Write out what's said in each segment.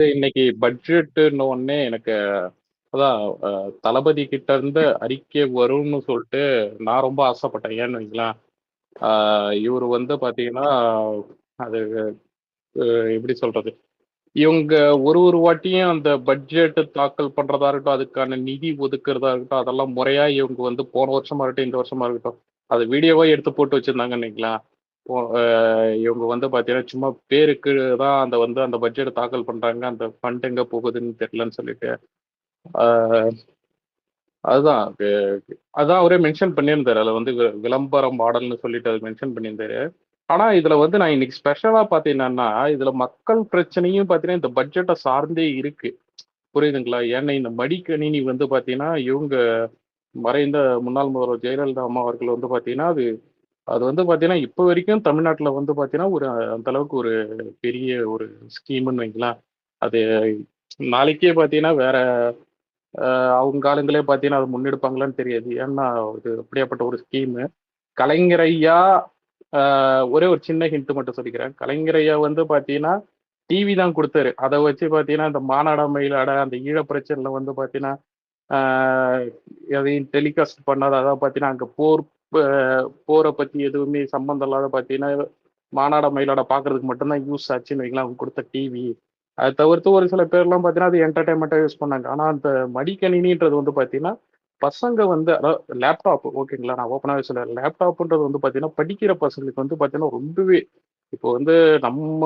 இன்னைக்கு பட்ஜெட்டுன்ன உடனே எனக்கு அதான் தளபதி கிட்ட இருந்து அறிக்கை வரும்னு சொல்லிட்டு நான் ரொம்ப ஆசைப்பட்டேன். ஏன்னு வைங்களேன், இவரு வந்து பாத்தீங்கன்னா, அது எப்படி சொல்றது? இவங்க ஒரு ஒரு வாட்டியும் அந்த பட்ஜெட் தாக்கல் பண்றதா இருக்கட்டும், அதுக்கான நிதி ஒதுக்குறதா இருக்கட்டும், அதெல்லாம் முறையா இவங்க வந்து போன வருஷமா இருக்கட்டும், இந்த வருஷமா இருக்கட்டும், அது வீடியோவா எடுத்து போட்டு வச்சிருந்தாங்கன்னு வைங்களேன். இப்போ இவங்க வந்து பாத்தீங்கன்னா, சும்மா பேருக்கு தான் அந்த பட்ஜெட் தாக்கல் பண்றாங்க. அந்த ஃபண்ட் எங்க போகுதுன்னு தெரியலன்னு சொல்லிட்டு. ஆ அதுதான் அதான் அவரே மென்ஷன் பண்ணியிருந்தாரு. அதுல வந்து விளம்பரம் மாடல்ன்னு சொல்லிட்டு அது மென்ஷன் பண்ணியிருந்தாரு. ஆனா, இதுல வந்து நான் இன்னைக்கு ஸ்பெஷலா பார்த்தீங்கன்னா, இதுல மக்கள் பிரச்சனையும் பார்த்தீங்கன்னா, இந்த பட்ஜெட்ட சார்ந்தே இருக்கு. புரியுதுங்களா? ஏன்னா, இந்த மடிக்கணினி வந்து பார்த்தீங்கன்னா, இவங்க மறைந்த முன்னாள் முதல்வர் ஜெயலலிதா அம்மா அவர்கள் வந்து பார்த்தீங்கன்னா, அது அது வந்து பார்த்தீங்கன்னா, இப்ப வரைக்கும் தமிழ்நாட்டுல வந்து பார்த்தீங்கன்னா, ஒரு அந்த அளவுக்கு ஒரு பெரிய ஒரு ஸ்கீம்ன்னு வைங்களேன். அது நாளைக்கே பார்த்தீங்கன்னா, வேற அவங்க ஆளுங்களே பார்த்தீங்கன்னா, அத முன்னெடுப்பாங்களான்னு தெரியாது. ஏன்னா, இது அப்படியாப்பட்ட ஒரு ஸ்கீமு. கலைஞர் ஐயா ஒரே ஒரு சின்ன ஹிண்ட் மட்டும் சொல்லிக்கிறேன். கலைஞர் ஐயா வந்து பார்த்தீங்கன்னா, டிவி தான் குடுத்தாரு. அத வச்சு பார்த்தீங்கன்னா, இந்த மானாட, மயிலாட அந்த ஈழப் பிரச்சனைல வந்து பார்த்தீங்கன்னா, ஆ எதையும் டெலிகாஸ்ட் பண்ணாத அதாவது பார்த்தீங்கன்னா, அங்க ப போர பத்தி எதுவுமே சம்மந்தம் இல்லாத பார்த்தீங்கன்னா, மானாட, மயிலாட பார்க்கறதுக்கு மட்டும் தான் யூஸ் ஆச்சுன்னு வைங்களேன், அவங்க குடுத்த டிவி. அத தவிர்த்து ஒரு சில பேர்லாம் பார்த்தீங்கன்னா, அது என்டர்டெயின்மென்ட்டா யூஸ் பண்ணாங்க. ஆனா, அந்த மடிக்கணினின்றது வந்து பார்த்தீங்கன்னா, பசங்க வந்து அதாவது லேப்டாப் ஓகேங்களா? நான் ஓப்பனாவே சொல்றேன். லேப்டாப்ன்றது வந்து பார்த்தீங்கன்னா, படிக்கிற பசங்களுக்கு வந்து பார்த்தீங்கன்னா, ரொம்பவே இப்போ வந்து நம்ம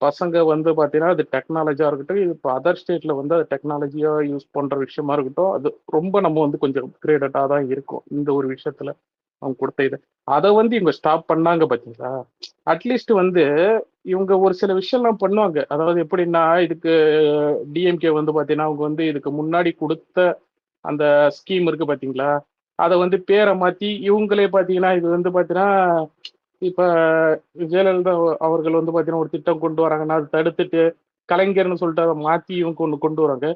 பசங்க வந்து பார்த்தீங்கன்னா, அது டெக்னாலஜியா இருக்கட்டும், இப்போ அதர் ஸ்டேட்ல வந்து அது டெக்னாலஜியா யூஸ் பண்ற விஷயமா இருக்கட்டும், அது ரொம்ப நம்ம வந்து கொஞ்சம் அப்கிரேடட்டா தான் இருக்கும். இந்த ஒரு விஷயத்துல அவங்க குடுத்த இது. அத வந்து இவங்க ஸ்டாப் பண்ணாங்க பார்த்தீங்களா? அட்லீஸ்ட் வந்து இவங்க ஒரு சில விஷயம்லாம் பண்ணுவாங்க. அதாவது எப்படின்னா, இதுக்கு டிஎம்கே வந்து பார்த்தீங்கன்னா, அவங்க வந்து இதுக்கு முன்னாடி குடுத்த அந்த ஸ்கீம் இருக்கு பார்த்தீங்களா? அத வந்து பேர மாத்தி இவங்களே பார்த்தீங்கன்னா, இது வந்து பார்த்தீங்கன்னா, இப்ப ஜெயலலிதா அவர்கள் வந்து பார்த்தீங்கன்னா, ஒரு திட்டம் கொண்டு வராங்கன்னா, அத தடுத்துட்டு கலைஞர்ன்னு சொல்லிட்டு அத மாத்தி இவங்க ஒண்ணு கொண்டு வராங்க.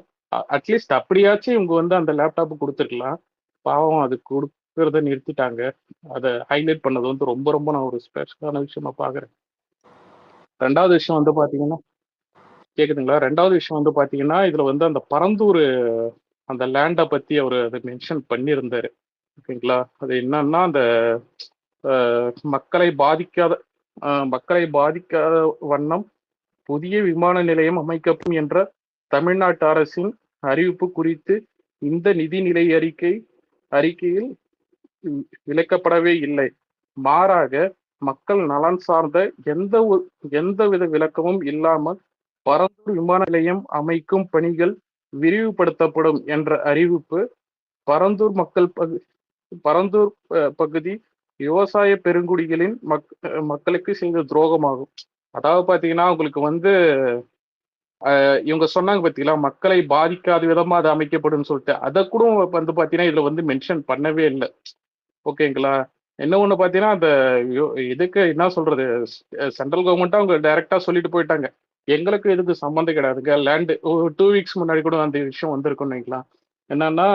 அட்லீஸ்ட் அப்படியாச்சும் இவங்க வந்து அந்த லேப்டாப் குடுத்துருக்கலாம். பாவம் அது குடுக்கறத நிறுத்திட்டாங்க. அத ஹைலைட் பண்ணது வந்து ரொம்ப ரொம்ப நான் ஒரு ஸ்பெஷலான விஷயமா பார்க்குறேன். 2வது விஷயம் வந்து பார்த்தீங்கன்னா கேக்குதுங்களா? 2வது விஷயம் வந்து பார்த்தீங்கன்னா, இதுல வந்து அந்த பரந்தூர் அந்த லேண்ட பத்தி அவரு அத மென்ஷன் பண்ணியிருந்தாரு. ஓகேங்களா? அது என்னன்னா, அந்த அ மக்களை பாதிக்காத மக்களை பாதிக்காத வண்ணம் புதிய விமான நிலையம் அமைக்கப்படும் என்ற தமிழ்நாட்டு அரசின் அறிவிப்பு குறித்து இந்த நிதிநிலை அறிக்கையில் விளக்கப்படவே இல்லை. மாறாக மக்கள் நலன் சார்ந்த எந்தவித விளக்கமும் இல்லாமல் பரந்தூர் விமான நிலையம் அமைக்கும் பணிகள் விரிவுபடுத்தப்படும் என்ற அறிவிப்பு பரந்தூர் மக்கள் பரந்தூர் பகுதி விவசாய பெருங்குடிகளின் மக்களுக்கு செய்த துரோகமாகும். அதாவது பாத்தீங்கன்னா, உங்களுக்கு வந்து இவங்க சொன்னாங்க பாத்தீங்களா, மக்களை பாதிக்காத விதமா அது அமைக்கப்படும்னு சொல்லிட்டு. அத கூட வந்து பாத்தீங்கன்னா, இதுல வந்து மென்ஷன் பண்ணவே இல்ல. ஓகேங்களா? என்ன ஒண்ணு பாத்தீங்கன்னா, அந்த இதுக்கு என்ன சொல்றது? சென்ட்ரல் கவர்ன்மெண்ட்டா அவங்க டைரக்ட்டா சொல்லிட்டு போயிட்டாங்க. எங்களுக்கு இதுக்கு சம்மந்தம் கிடையாதுங்க. லேண்ட் ஒரு 2 வீக்ஸ் முன்னாடி கூட அந்த விஷயம் வந்திருக்கும்னு வைங்களேன். என்னன்னா,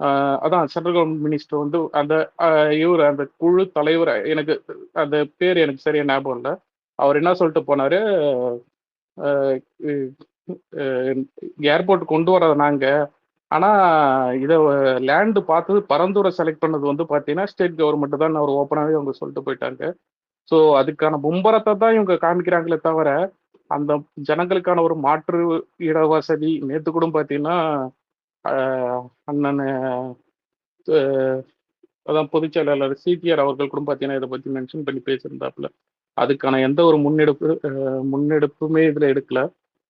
அ அதான் சென்ட்ரல் கவர்ன்மெண்ட் மினிஸ்டர் வந்து அந்த அ இவரு அந்த குழு தலைவர் எனக்கு அந்த பேரு எனக்கு சரியா ஞாபகம் இல்ல. அவர் என்ன சொல்லிட்டு போனாரு, அ இ அ ஏர்போர்ட் கொண்டு வர்றது நாங்க. ஆனா, இத லேண்ட் பார்த்தது பரந்தூர செலக்ட் பண்ணது வந்து பார்த்தீங்கன்னா, ஸ்டேட் கவர்ன்மெண்ட் தான் அவர் ஓப்பனாவே அவங்க சொல்லிட்டு போயிட்டாங்க. ஸோ, அதுக்கான மும்பரத்த தான் இவங்க காமிக்கிறாங்களே தவிர, அந்த ஜனங்களுக்கான ஒரு மாற்று இட வசதி நேத்து கூட பார்த்தீங்கன்னா, அ அண்ணன் அ அதான் பொதுச் செயலாளர் சிடிஆர் அவர்கள் கூட பார்த்தீங்கன்னா, இத பத்தி மென்ஷன் பண்ணி பேசியிருந்தாப்புல. அதுக்கான எந்த ஒரு முன்னெடுப்புமே இதுல எடுக்கல.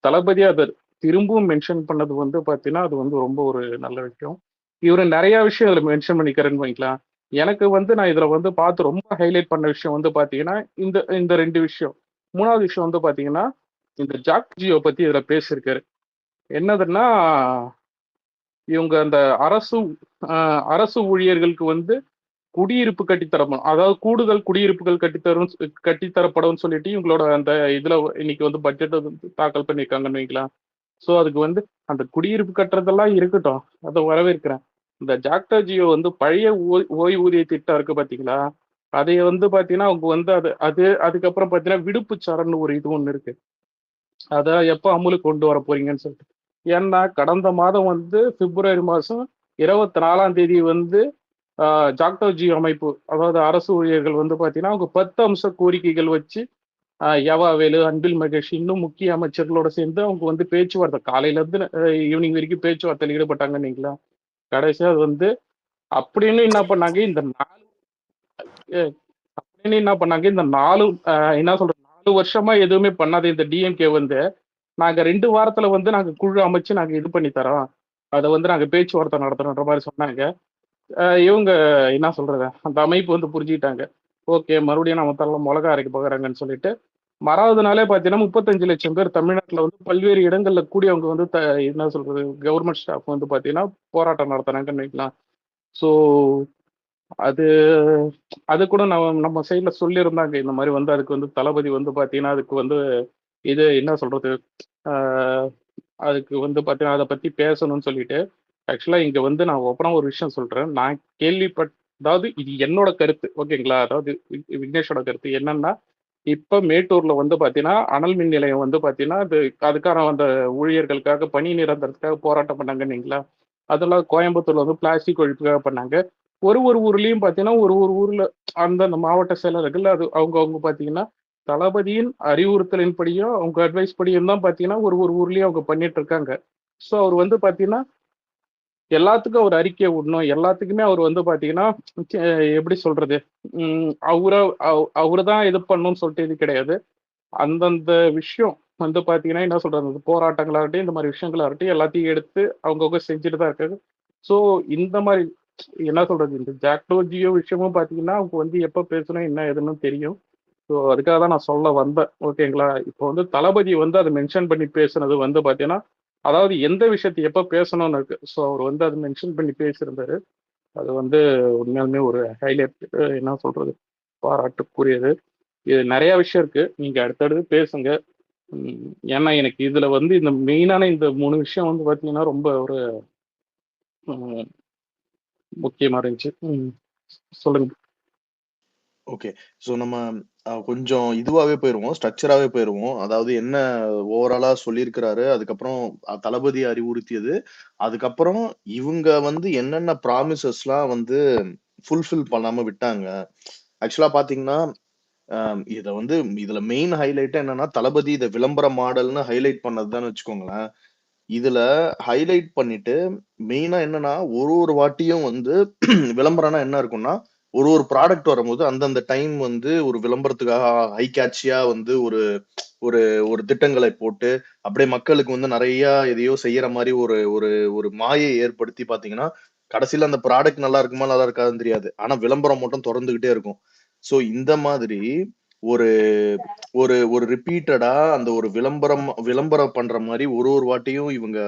தளபதி அத திரும்பவும் மென்ஷன் பண்ணது வந்து பார்த்தீங்கன்னா, அது வந்து ரொம்ப ஒரு நல்ல விஷயம். இவரு நெறைய விஷயம் இதுல மென்ஷன் பண்ணியிருக்காருன்னு வைங்களேன். எனக்கு வந்து நான் இதுல வந்து பார்த்து ரொம்ப ஹைலைட் பண்ண விஷயம் வந்து பார்த்தீங்கன்னா, இந்த இந்த 2 விஷயம். 3வது விஷயம் வந்து பார்த்தீங்கன்னா, இந்த ஜாக் ஜியோ பத்தி இதுல பேசியிருக்காரு. என்னதுன்னா, இவங்க அந்த அ அரசு ஊழியர்களுக்கு வந்து குடியிருப்பு கட்டித்தரணும். அதாவது கூடுதல் குடியிருப்புகள் கட்டித்தரப்படும்னு சொல்லிட்டு இவங்களோட அந்த இதுல இன்னைக்கு வந்து பட்ஜெட் வந்து தாக்கல் பண்ணியிருக்காங்கன்னு வைங்களேன். ஸோ அதுக்கு வந்து அந்த குடியிருப்பு கட்டுறதெல்லாம் இருக்கட்டும். அத வரவேற்கிறேன். இந்த ஜாக்டோ ஜியோ வந்து பழைய ஓய்வூதிய திட்டம் இருக்கு பார்த்தீங்களா? அதைய வந்து பார்த்தீங்கன்னா, அவங்க வந்து அது அது அதுக்கப்புறம் பார்த்தீங்கன்னா, விடுப்பு சரண்னு ஒரு இது ஒண்ணு இருக்கு. அத எப்போ அமுலுக்கு கொண்டு வர போறீங்கன்னு சொல்லிட்டு. ஏன்னா கடந்த மாதம் வந்து பிப்ரவரி மாதம் 24ஆம் தேதி வந்து ஜாக்டோஜி அமைப்பு, அதாவது அரசு ஊழியர்கள் வந்து பார்த்தீங்கன்னா, அவங்க 10 அம்ச கோரிக்கைகள் வச்சு யவாவேலு, அன்பில் மகேஷ் இன்னும் முக்கிய அமைச்சர்களோட சேர்ந்து அவங்க வந்து பேச்சுவார்த்தை காலையில இருந்து ஈவினிங் வரைக்கும் பேச்சுவார்த்தையில் ஈடுபட்டாங்கன்னு வைங்களேன். கடைசியா அது வந்து அப்படின்னு என்ன பண்ணாங்க இந்த அப்படின்னு என்ன பண்ணாங்க இந்த 4 என்ன சொல்றது 4 வருஷமா எதுவுமே பண்ணாத இந்த டிஎம்கே வந்து நாங்க 2 வாரத்துல வந்து நாங்க குழு அமைச்சு நாங்க இது பண்ணி தரோம். அத வந்து நாங்க பேச்சுவார்த்தை நடத்துறோன்ற மாதிரி சொன்னாங்க. இவங்க என்ன சொல்றது அந்த அமைப்பு வந்து புரிஞ்சுக்கிட்டாங்க. ஓகே மறுபடியும் நம்ம தள்ள மிளகா அரைக்க போகிறாங்கன்னு சொல்லிட்டு மறாவது நாளே பார்த்தீங்கன்னா 35 லட்சம் பேர் தமிழ்நாட்டில் வந்து பல்வேறு இடங்கள்ல கூடி அவங்க வந்து என்ன சொல்றது கவர்மெண்ட் ஸ்டாஃப் வந்து பார்த்தீங்கன்னா போராட்டம் நடத்துனாங்கன்னு வைக்கலாம். ஸோ அது அது கூட நம்ம சைட்ல சொல்லியிருந்தாங்க இந்த மாதிரி வந்து அதுக்கு வந்து தளபதி வந்து பார்த்தீங்கன்னா அதுக்கு வந்து இது என்ன சொல்றது ஆஹ் அதுக்கு வந்து பார்த்தீங்கன்னா அதை பத்தி பேசணும்னு சொல்லிட்டு ஆக்சுவலா இங்க வந்து நான் அப்புறம் ஒரு விஷயம் சொல்றேன். நான் அதாவது இது என்னோட கருத்து ஓகேங்களா? அதாவது விக்னேஷோட கருத்து என்னன்னா இப்ப மேட்டூர்ல வந்து பாத்தீங்கன்னா அனல் மின் நிலையம் வந்து பாத்தீங்கன்னா அது அதுக்கான அந்த ஊழியர்களுக்காக பணி நிரந்தரத்துக்காக போராட்டம் பண்ணாங்கன்னீங்களா? அதெல்லாம் கோயம்புத்தூர்ல வந்து பிளாஸ்டிக் ஒழிப்புக்காக பண்ணாங்க. ஒரு ஒரு ஊர்லயும் பாத்தீங்கன்னா ஒரு ஒரு ஊர்ல அந்தந்த மாவட்ட செயலர்கள் அது அவங்க அவங்க பாத்தீங்கன்னா தளபதியின் அறிவுறுத்தலின்படியும் அவங்க அட்வைஸ் படியும் தான் பாத்தீங்கன்னா ஒரு ஒரு ஊர்லயும் அவங்க பண்ணிட்டு இருக்காங்க. ஸோ அவர் வந்து பாத்தீங்கன்னா எல்லாத்துக்கும் அவர் அறிக்கை விடணும். எல்லாத்துக்குமே அவர் வந்து பாத்தீங்கன்னா எப்படி சொல்றது அவரை அவரு தான் இது பண்ணணும்னு சொல்லிட்டு இது கிடையாது. அந்தந்த விஷயம் வந்து பாத்தீங்கன்னா என்ன சொல்றது அந்த போராட்டங்களாகட்டும் இந்த மாதிரி விஷயங்களாகட்டும் எல்லாத்தையும் எடுத்து அவங்கவுங்க செஞ்சுட்டு தான் இருக்காங்க. ஸோ இந்த மாதிரி என்ன சொல்றது இந்த ஜாக்டோ ஜியோ விஷயமும் பாத்தீங்கன்னா அவங்க வந்து எப்ப பேசணும் என்ன ஏதுன்னு தெரியும். ஸோ அதுக்காக தான் நான் சொல்ல வந்தேன் ஓகேங்களா? இப்போ வந்து தளபதி வந்து அதை மென்ஷன் பண்ணி பேசுனது வந்து பாத்தீங்கன்னா அதாவது எந்த விஷயத்தை எப்ப பேசணும்னு இருக்கு. ஸோ அவர் வந்து அதை மென்ஷன் பண்ணி பேசியிருந்தாரு. அது வந்து உண்மையாலுமே ஒரு ஹைலைட் என்ன சொல்றது பாராட்டுக்குரியது. இது நிறைய விஷயம் இருக்கு. நீங்க அடுத்தடுத்து பேசுங்க. ஏன்னா எனக்கு இதுல வந்து இந்த மெயினான இந்த 3 விஷயம் வந்து பாத்தீங்கன்னா ரொம்ப ஒரு ம், முக்கியமா இருந்துச்சு. சொல்லுங்க. ஓகே. ஸோ நம்ம கொஞ்சம் இதுவாவே போயிருவோம். ஸ்ட்ரக்சராவே போயிருவோம். அதாவது என்ன ஓவராலா சொல்லியிருக்கிறாரு. அதுக்கப்புறம் தளபதி அறிவுறுத்தியது. அதுக்கப்புறம் இவங்க வந்து என்னென்ன ப்ராமிசஸ்லாம் வந்து ஃபுல்ஃபில் பண்ணாம விட்டாங்க. ஆக்சுவலா பார்த்தீங்கன்னா, இத வந்து இதுல மெயின் ஹைலைட்டே என்னன்னா, தளபதி இத விளம்பர மாடல்ன்னு ஹைலைட் பண்ணதுதான்னு வச்சுக்கோங்களேன். இதுல ஹைலைட் பண்ணிட்டு மெயினா என்னன்னா, ஒரு ஒரு வாட்டியும் வந்து விளம்பரம்னா என்ன இருக்கும்னா, ஒரு ஒரு ப்ராடக்ட் வரும்போது அந்தந்த டைம் வந்து ஒரு விளம்பரத்துக்காக ஹை கேட்சியா வந்து ஒரு ஒரு ஒரு திட்டங்களை போட்டு, அப்படியே மக்களுக்கு வந்து நெறைய எதையோ செய்யற மாரி ஒரு ஒரு ஒரு மாயை ஏற்படுத்தி பார்த்தீங்கன்னா, கடைசில அந்த ப்ராடக்ட் நல்லா இருக்குமா, நல்லா இருக்காதுன்னு தெரியாது. ஆனா விளம்பரம் மட்டும் தொடர்ந்துகிட்டே இருக்கும். ஸோ இந்த மாதிரி ஒரு ஒரு ஒரு ரிப்பீட்டடா அந்த ஒரு விளம்பரம் பண்ற மாரி ஒரு ஒரு வாட்டியும் இவங்க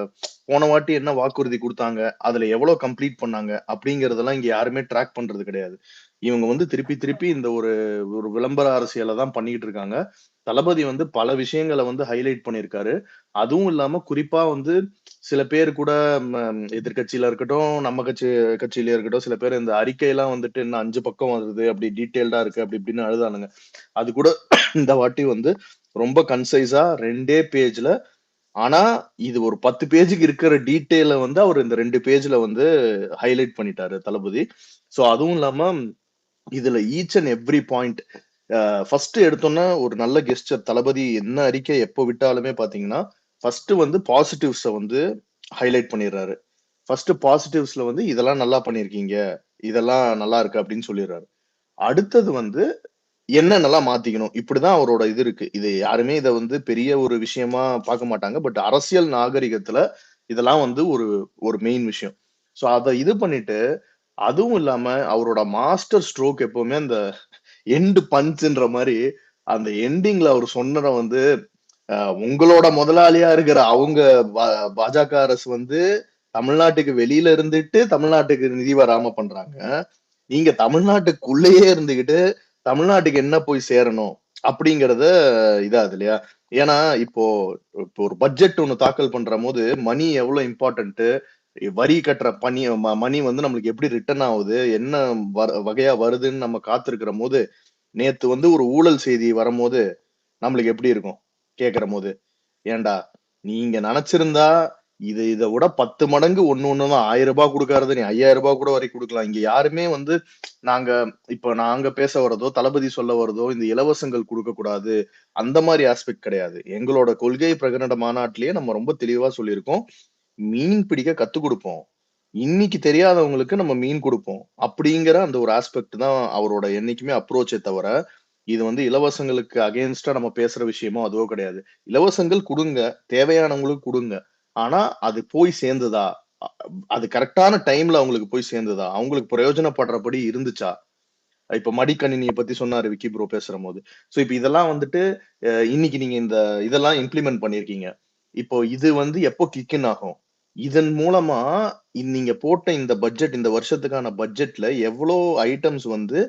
போன வாட்டி என்ன வாக்குறுதி குடுத்தாங்க, அதுல எவ்வளவு கம்ப்ளீட் பண்ணாங்க அப்படிங்கிறதெல்லாம் இங்க யாருமே ட்ராக் பண்றது கிடையாது. இவங்க வந்து திருப்பி திருப்பி இந்த ஒரு ஒரு விளம்பர அரசியல தான் பண்ணிக்கிட்டு இருக்காங்க. தளபதி வந்து பல விஷயங்கள வந்து ஹைலைட் பண்ணியிருக்காரு. அதுவும் இல்லாம குறிப்பா வந்து சில பேர் கூட எதிர்க்கட்சியில இருக்கட்டும், நம்ம கட்சியில இருக்கட்டும், சில பேர் இந்த அறிக்கையெல்லாம் வந்துட்டு இன்னும் 5 பக்கம் வருது, அப்படி டீட்டெயில்டா இருக்கு அப்படி இப்படின்னு அழுதானுங்க. அது கூட இந்த வாட்டி வந்து ரொம்ப கன்சைஸா 2 பேஜ்ல ஆனா, இது ஒரு 10 பேஜுக்கு இருக்கிற டீட்டெயில வந்து அவரு இந்த 2 பேஜ்ல வந்து ஹைலைட் பண்ணிட்டாரு தளபதி. சோ அதுவும் இல்லாம இதுல each and every point first எடுத்தோன்ன ஒரு நல்ல கெஸ்டர் தளபதி என்ன அறிக்கை எப்போ விட்டாலுமே பாத்தீங்கன்னா, ஃபர்ஸ்ட் வந்து பாசிட்டிவ்ஸ வந்து ஹைலைட் பண்ணிடுறாரு. ஃபர்ஸ்ட் பாசிட்டிவ்ஸ்ல வந்து இதெல்லாம் நல்லா பண்ணியிருக்கீங்க. இதெல்லாம் நல்லா இருக்கு அப்படின்னு சொல்லிடுறாரு. அடுத்தது வந்து என்னென்னலாம் மாத்திக்கணும். இப்படிதான் அவரோட இது இருக்கு. இது யாருமே இத வந்து பெரிய ஒரு விஷயமா பார்க்க மாட்டாங்க. பட் அரசியல் நாகரிகத்துல இதெல்லாம் வந்து ஒரு ஒரு மெயின் விஷயம். சோ அத இது பண்ணிட்டு, அதுவும் இல்லாம அவரோட மாஸ்டர் ஸ்ட்ரோக் எப்பவுமே அந்த எண்ட் பஞ்ச்ன்ற மாரி, அந்த எண்டிங்ல அவரு சொன்னத வந்து, அ உங்களோட முதலாளியா இருக்கிற அவங்க பா பாஜக அரசு வந்து தமிழ்நாட்டுக்கு வெளியில இருந்துட்டு, தமிழ்நாட்டுக்கு நிதி வராம பண்றாங்க. நீங்க தமிழ்நாட்டுக்குள்ளேயே இருந்துகிட்டு, தமிழ்நாட்டுக்கு என்ன போய் சேரணும்? அப்படிங்கிறத இதாகுது இல்லையா? ஏன்னா, இப்போ இப்போ ஒரு பட்ஜெட் ஒண்ணு தாக்கல் பண்றம்போது, மணி எவ்வளோ இம்பார்ட்டன்ட்டு, வரி கட்டுற மணி வந்து நம்மளுக்கு எப்படி ரிட்டர்ன் ஆவுது? என்ன வகையா வருதுன்னு நம்ம காத்திருக்கிறம்போது, நேத்து வந்து ஒரு ஊழல் செய்தி வரம்போது, நம்மளுக்கு எப்படி இருக்கும்? கேட்கிறம்போது. ஏன்டா நீங்க நினைச்சிருந்தா இதை விட 10 மடங்கு ஒண்ணுதான். 1000 ரூபாய் கொடுக்கறது நீ 5000 ரூபாய் கூட வரைக்கும் கொடுக்கலாம். இங்க யாருமே வந்து நாங்க இப்ப நாங்க பேச வர்றதோ தளபதி சொல்ல வர்றதோ இந்த இலவசங்கள் கொடுக்க கூடாது அந்த மாதிரி ஆஸ்பெக்ட் கிடையாது. எங்களோட கொள்கை பிரகடன மாநாட்டிலேயே நம்ம ரொம்ப தெளிவா சொல்லியிருக்கோம். மீன் பிடிக்க கத்து கொடுப்போம். இன்னைக்கு தெரியாதவங்களுக்கு நம்ம மீன் கொடுப்போம் அப்படிங்கிற அந்த ஒரு ஆஸ்பெக்ட் தான் அவரோட என்னைக்குமே அப்ரோச்சே தவிர இது வந்து இலவசங்களுக்கு அகேன்ஸ்டா நம்ம பேசுற விஷயமோ அதுவோ கிடையாது. இலவசங்கள் கொடுங்க, தேவையானவங்களுக்கு கொடுங்க. ஆனா அது போய் சேர்ந்ததா? அ- அது கரெக்டான டைம்ல அவங்களுக்கு போய் சேர்ந்ததா? அவங்களுக்கு பிரயோஜனப்படுறபடி இருந்துச்சா? இப்ப மடிக்கணினியை பத்தி சொன்னாரு விக்கி ப்ரோ பேசுற போது. சோ இப்ப இதெல்லாம் வந்துட்டு இன்னைக்கு நீங்க இந்த இதெல்லாம் இம்ப்ளிமெண்ட் பண்ணிருக்கீங்க. இப்போ இது வந்து எப்போ கிக் இன் ஆகும்? இதன் மூலமா நீங்க போட்ட இந்த பட்ஜெட் இந்த வருஷத்துக்கான பட்ஜெட்ல எவ்வளோ ஐட்டம்ஸ் வந்து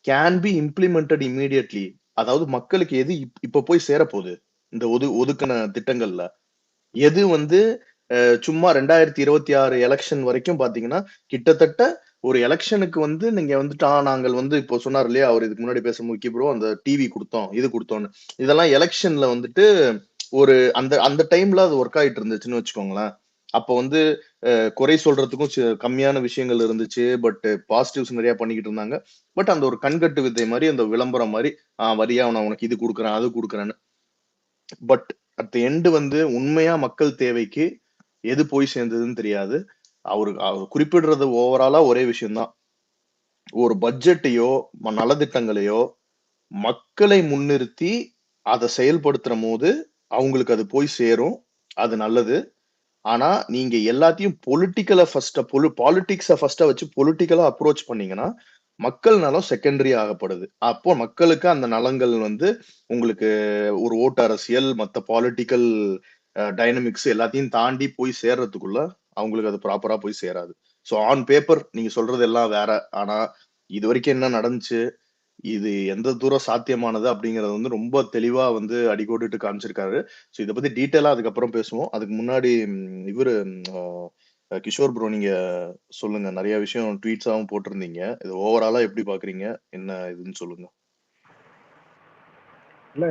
கேன் பி இம்ப்ளிமெண்டட் இம்மீடியட்லி. அதாவது மக்களுக்கு எது இப்ப போய் சேரப்போகுது இந்த ஒதுக்கின திட்டங்கள்ல எது வந்து சும்மா 2026 எலெக்ஷன் வரைக்கும் பாத்தீங்கன்னா கிட்டத்தட்ட ஒரு எலெக்ஷனுக்கு வந்து நீங்க வந்துட்டு நாங்கள் வந்து இப்போ சொன்னார் இல்லையா அவர் இதுக்கு முன்னாடி பேசும்போது விக்கி ப்ரோ அந்த டிவி கொடுத்தோம் இது கொடுத்தோம்னு. இதெல்லாம் எலெக்ஷன்ல வந்துட்டு ஒரு அந்த அந்த டைம்ல அது ஒர்க் ஆயிட்டு இருந்துச்சுன்னு வச்சுக்கோங்களேன். அப்ப வந்து குறை சொல்றதுக்கும் கம்மியான விஷயங்கள் இருந்துச்சு. பட் பாசிட்டிவ்ஸ் நிறைய பண்ணிக்கிட்டு இருந்தாங்க. பட் அந்த ஒரு கண்கட்டு வித்தை மாதிரி அந்த விளம்பரம் மாதிரி வரியா நான் உனக்கு இது கொடுக்குறேன் அது கொடுக்குறேன்னு. பட் அட் தி எண்ட் வந்து உண்மையா மக்கள் தேவைக்கு எது போய் சேர்ந்ததுன்னு தெரியாது. அவர் குறிப்பிடுறது ஓவராலா ஒரே விஷயம்தான். ஒரு பட்ஜெட்டையோ நலத்திட்டங்களையோ மக்களை முன்னிறுத்தி அதை செயல்படுத்துற போது அவங்களுக்கு அது போய் சேரும். அது நல்லது. ஆனா நீங்க எல்லாத்தையும் பொலிட்டிக்கலா பாலிடிக்ஸ ஃபர்ஸ்டா வச்சு பொலிட்டிக்கலா அப்ரோச் பண்ணீங்கன்னா மக்கள் நலம் செகண்டரி ஆகப்படுது. அப்போ மக்களுக்கு அந்த நலங்கள் வந்து உங்களுக்கு ஒரு ஓட்டு அரசியல் மத்த பாலிட்டிக்கல் டைனமிக்ஸ் எல்லாத்தையும் தாண்டி போய் சேர்றதுக்குள்ள அவங்களுக்கு அது ப்ராப்பரா போய் சேராது. ஸோ ஆன் பேப்பர் நீங்க சொல்றது எல்லாம் வேற. ஆனா இது வரைக்கும் என்ன நடந்துச்சு, இது எந்த தூரம் சாத்தியமானது அப்படிங்கறது வந்து ரொம்ப தெளிவா வந்து அடிக்கோடிட்டு காமிச்சிருக்காரு. ஸோ இதை பத்தி டீட்டெயிலா அதுக்கப்புறம் பேசுவோம். அதுக்கு முன்னாடி இவரு கிஷோர் ப்ரோ நீங்க சொல்லுங்க. நிறைய விஷயம் ட்வீட்ஸாவும் போட்டிருந்தீங்க. இது ஓவராலா எப்படி பாக்குறீங்க? என்ன இதுன்னு சொல்லுங்க. இல்ல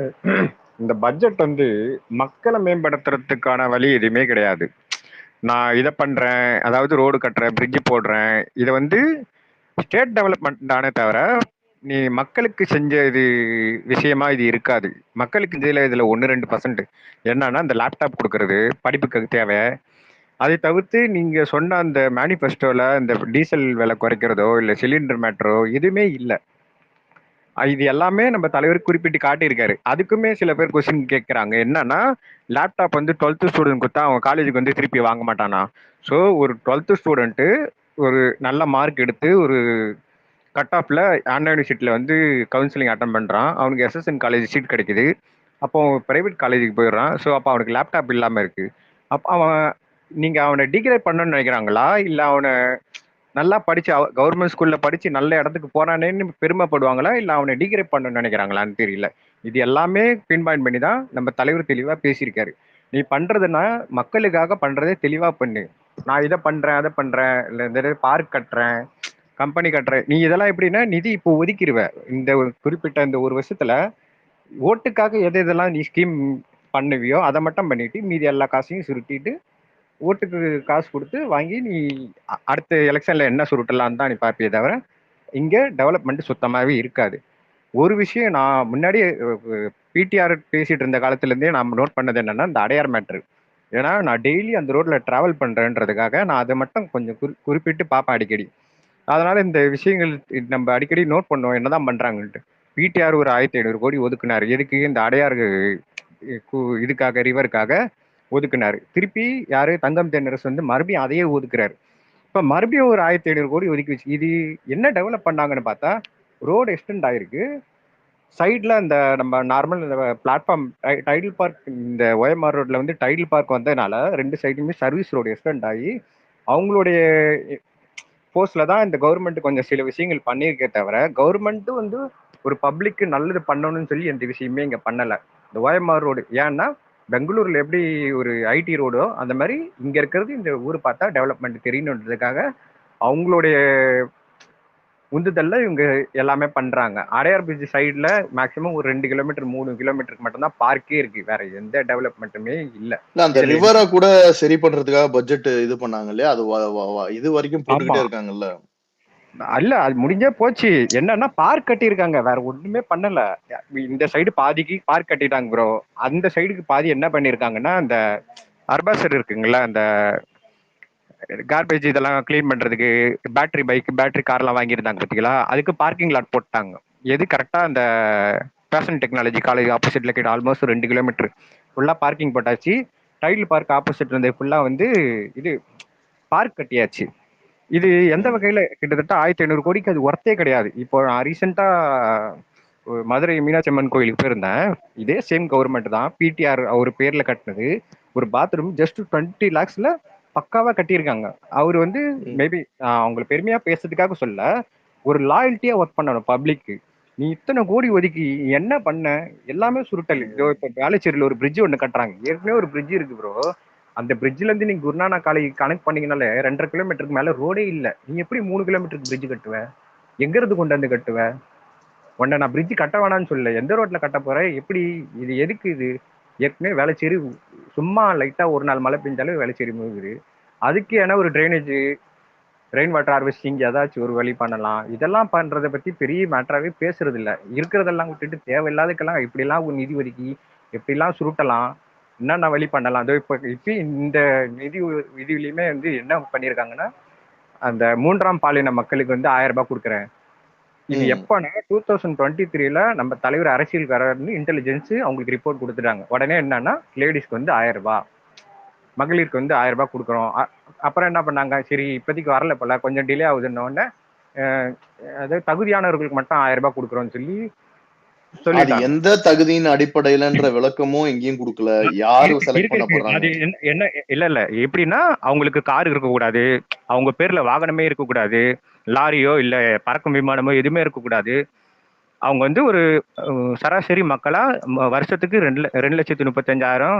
இந்த பட்ஜெட் வந்து மக்களை மேம்படுத்துறதுக்கான வழி எதுவுமே கிடையாது. நான் இதை பண்றேன், அதாவது ரோடு கட்டுறேன், பிரிட்ஜ் போடுறேன், இதை வந்து ஸ்டேட் டெவலப்மெண்ட் தானே தவிர நீ மக்களுக்கு செஞ்ச இது விஷயமா இது இருக்காது. மக்களுக்கு இதுல 1-2% என்னன்னா இந்த லேப்டாப் கொடுக்கறது படிப்புக்கு தேவை. அதை தவிர்த்து நீங்க சொன்ன அந்த மேனிஃபெஸ்டோல இந்த டீசல் விலை குறைக்கிறதோ இல்ல சிலிண்டர் மேட்டரோ எதுவுமே இல்லை. இது எல்லாமே நம்ம தலைவர் குறிப்பிட்டு காட்டியிருக்காரு. அதுக்குமே சில பேர் கொஸ்டின் கேட்கறாங்க. என்னன்னா லேப்டாப் வந்து 12th ஸ்டூடெண்ட் கொடுத்தா அவன் காலேஜுக்கு வந்து திருப்பி வாங்க மாட்டானா? ஸோ ஒரு 12th ஸ்டூடெண்ட்டு ஒரு நல்ல மார்க் எடுத்து ஒரு கட் ஆஃப்ல அண்ணா யூனிவர்சிட்டியில் வந்து கவுன்சிலிங் அட்டன் பண்ணுறான். அவனுக்கு எஸ்எஸ்என் காலேஜ் சீட் கிடைக்குது. அப்போ பிரைவேட் காலேஜுக்கு போயிடுறான். ஸோ அப்போ அவனுக்கு லேப்டாப் இல்லாமல் இருக்கு. அப்போ நீங்கள் அவனை டிகிரேட் பண்ணணும்னு நினைக்கிறாங்களா, இல்லை அவனை நல்லா படிச்சு கவர்மெண்ட் ஸ்கூல்ல படிச்சு நல்ல இடத்துக்கு போறானேன்னு பெருமைப்படுவாங்களா, இல்ல அவனை டிகிரேட் பண்ணணும்னு நினைக்கிறாங்களான்னு தெரியல. இது எல்லாமே பின் பாயிண்ட் பண்ணி தான் நம்ம தலைவர் தெளிவா பேசியிருக்காரு. நீ பண்றதுன்னா மக்களுக்காக பண்றதே தெளிவா பண்ணு. நான் இதை பண்றேன் அதை பண்றேன் இல்ல இந்த பார்க் கட்டுறேன் கம்பெனி கட்டுறேன், நீ இதெல்லாம் எப்படின்னா நிதி இப்போ ஒதுக்கிடுவ. இந்த ஒரு குறிப்பிட்ட இந்த ஒரு வருஷத்துல ஓட்டுக்காக எது எதெல்லாம் நீ ஸ்கீம் பண்ணுவியோ அதை மட்டும் பண்ணிட்டு மீதி எல்லா காசையும் சுருட்டிட்டு ஓட்டுக்கு காசு கொடுத்து வாங்கி நீ அடுத்த எலெக்ஷன்ல என்ன சுருட்டலாம் தான் நீ பார்ப்பியே தவிர இங்க டெவலப்மெண்ட் சுத்தமாவே இருக்காது. ஒரு விஷயம் நான் முன்னாடி பிடிஆர் பேசிட்டு இருந்த காலத்துல இருந்தே நான் நோட் பண்ணது என்னன்னா இந்த அடையார் மேட்ரு. ஏன்னா நான் டெய்லி அந்த ரோட்ல டிராவல் பண்றேன்றதுக்காக நான் அதை மட்டும் கொஞ்சம் குறிப்பிட்டு பார்ப்பேன் அடிக்கடி. அதனால இந்த விஷயங்கள் நம்ம அடிக்கடி நோட் பண்ணுவோம் என்னதான் பண்றாங்கன்ட்டு. பிடிஆர் ஒரு 1500 கோடி ஒதுக்குனாரு. எதுக்கு? இந்த அடையாறு இதுக்காக ரிவருக்காக ஒதுக்குனாரு. திருப்பி யாரு தங்கம் தென்னரசு வந்து மறுபடியும் அதையே ஒதுக்குறாரு. இப்ப மறுபடியும் ஒரு 1500 கோடி ஒதுக்கி வச்சு இது என்ன டெவலப் பண்ணாங்கன்னு பார்த்தா ரோடு எக்ஸ்டெண்ட் ஆயிருக்கு. சைட்ல இந்த நம்ம நார்மல் இந்த பிளாட்ஃபார்ம் டைடில் பார்க் இந்த OMR ரோட்ல வந்து டைடில் பார்க் வந்ததுனால 2 சைடுமே சர்வீஸ் ரோடு எக்ஸ்டெண்ட் ஆகி அவங்களுடைய போர்ஸ்ல தான் இந்த கவர்மெண்ட் கொஞ்சம் சில விஷயங்கள் பண்ணியிருக்கே தவிர கவர்மெண்ட் வந்து ஒரு பப்ளிக்கு நல்லது பண்ணணும்னு சொல்லி எந்த விஷயமே இங்க பண்ணல. இந்த OMR ரோடு ஏன்னா பெங்களூர்ல எப்படி ஒரு ஐடி ரோடோ அந்த மாதிரி இங்க இருக்கிறது இந்த ஊர் பார்த்தா டெவலப்மெண்ட் தெரியணுன்றதுக்காக அவங்களுடைய உந்துதல்ல இவங்க எல்லாமே பண்றாங்க. அடையார் பிரிட்ஜ் சைடுல மேக்ஸிமம் ஒரு 2 கிலோமீட்டர் 3 கிலோமீட்டருக்கு மட்டும்தான் பார்க்கே இருக்கு. வேற எந்த டெவலப்மெண்ட்டுமே இல்ல. இல்ல அந்த இதுல ரிவரை கூட சரி பண்றதுக்காக பட்ஜெட் இது பண்ணாங்க இல்லையா? அது இது வரைக்கும் ஆமா போட்டுக்கிட்டே இருக்காங்கல்ல. அல்ல அது முடிஞ்சே போச்சு. என்னன்னா பார்க் கட்டியிருக்காங்க, வேற ஒண்ணுமே பண்ணல. இந்த சைடு பாதிக்கு பார்க் கட்டிட்டாங்க ப்ரோ. அந்த சைடுக்கு பாதி என்ன பண்ணிருக்காங்கன்னா, அந்த அர்பாசர் இருக்குங்களா, அந்த கார்பேஜ் இதெல்லாம் கிளீன் பண்றதுக்கு பேட்டரி பைக் பேட்டரி கார்லாம் வாங்கியிருந்தாங்க பார்த்தீங்களா, அதுக்கு பார்க்கிங் லாட் போட்டாங்க. எது கரெக்டா அந்த பேஷன் டெக்னாலஜி காலேஜ் ஆப்போசிட்ல கிட்ட ஆல்மோஸ்ட் 2 கிலோமீட்டர் ஃபுல்லா பார்க்கிங் போட்டாச்சு. டைல் பார்க் ஆப்போசிட் இருந்தது ஃபுல்லா வந்து இது பார்க் கட்டியாச்சு. இது எந்த ம். வகையில கிட்டத்தட்ட 1500 கோடிக்கு அது ஒர்த்தே கிடையாது. இப்போ நான் ரீசெண்டா மதுரை மீனாட்சி அம்மன் கோயிலுக்கு போயிருந்தேன். இதே சேம் கவர்மெண்ட் தான், பிடிஆர் அவர் பேர்ல கட்டினது. ஒரு பாத்ரூம் ஜஸ்ட் 20 lakhsல பக்காவா கட்டியிருக்காங்க. அவர் வந்து ம். மேபி அவங்களை பெருமையா பேசுறதுக்காக சொல்ல, ஒரு லாயல்ட்டியா ஒர்க் பண்ணணும் பப்ளிக்கு. நீ இத்தனை கோடி ஒதுக்கி என்ன பண்ண? எல்லாமே சுருட்டல். இதோ ம். இப்ப வேளச்சேரியில ஒரு பிரிட்ஜ் ஒண்ணு கட்டுறாங்க. ஏற்கனவே ஒரு பிரிட்ஜ் இருக்கு ப்ரோ. அந்த பிரிட்ஜ்ல இருந்து நீங்க குருநானக் காலேஜ் கனெக்ட் பண்ணீங்கனாலே 2.5 கிலோமீட்டருக்கு மேல ரோடே இல்ல. நீ எப்படி 3 கிலோமீட்டருக்கு பிரிட்ஜ் கட்டுவ? எங்க இருந்து கொண்டு வந்து கட்டுவ? உன்னை நான் பிரிட்ஜ் கட்ட வேணாம்னு சொல்லல. எந்த ரோட்ல கட்ட போற? எப்படி? இது எதுக்கு இது? ஏற்கனவே வேளச்சேரி சும்மா லைட்டா ஒரு நாள் மழை பெஞ்சாலே வேளச்சேரி மூழ்குது. அதுக்கு என்ன ஒரு ட்ரைனேஜ், ரெயின் வாட்டர் ஹார்வெஸ்டிங் ஏதாச்சும் ஒரு வழி பண்ணலாம். இதெல்லாம் பண்றதை பத்தி பெரிய மேட்டராகவே பேசுறது இல்ல. இருக்கிறதெல்லாம் விட்டுட்டு தேவையில்லாதக்கெல்லாம் இப்படிலாம் ஒரு நிதி ஒதுக்கி எப்படிலாம் சுருட்டலாம், என்னென்ன வழி பண்ணலாம். அதோ இப்போ இந்த விதியிலையுமே வந்து என்ன பண்ணியிருக்காங்கன்னா, அந்த 3ஆம் பாலின மக்களுக்கு வந்து 1000 ரூபாய் கொடுக்குறேன். இது ம். எப்பன்னா 2023ல நம்ம தலைவர் அரசியலுக்கு வர்றாருன்னு இன்டெலிஜென்ஸ் அவங்களுக்கு ரிப்போர்ட் கொடுத்துட்டாங்க. உடனே என்னன்னா லேடிஸ்க்கு வந்து 1000 ரூபாய், மகளிருக்கு வந்து 1000 ரூபாய் கொடுக்குறோம். அப்புறம் என்ன பண்ணாங்க, சரி இப்போதைக்கு வரல போல, கொஞ்சம் டிலே ஆகுதுன்ன உடனே அதாவது தகுதியானவர்களுக்கு மட்டும் 1000 ரூபாய் கொடுக்குறோம்னு சொல்லி அது சொல்லிட்டாங்க. எந்த தகுதியின் அடிப்படையிலன்ற விளக்கமும் எங்கேயும் கொடுக்கல. யாரு செலக்ட் இருக்கு இருக்கு. பண்ணப்படுறாங்க? அது என்ன இல்ல எப்படின்னா, அவங்களுக்கு கார் இருக்கக்கூடாது, அவங்க பேர்ல வாகனமே இருக்கக்கூடாது, லாரியோ இல்ல பறக்கும் விமானமோ எதுவுமே இருக்கக்கூடாது. அவங்க வந்து ஒரு சராசரி மக்களா வருஷத்துக்கு 2,35,000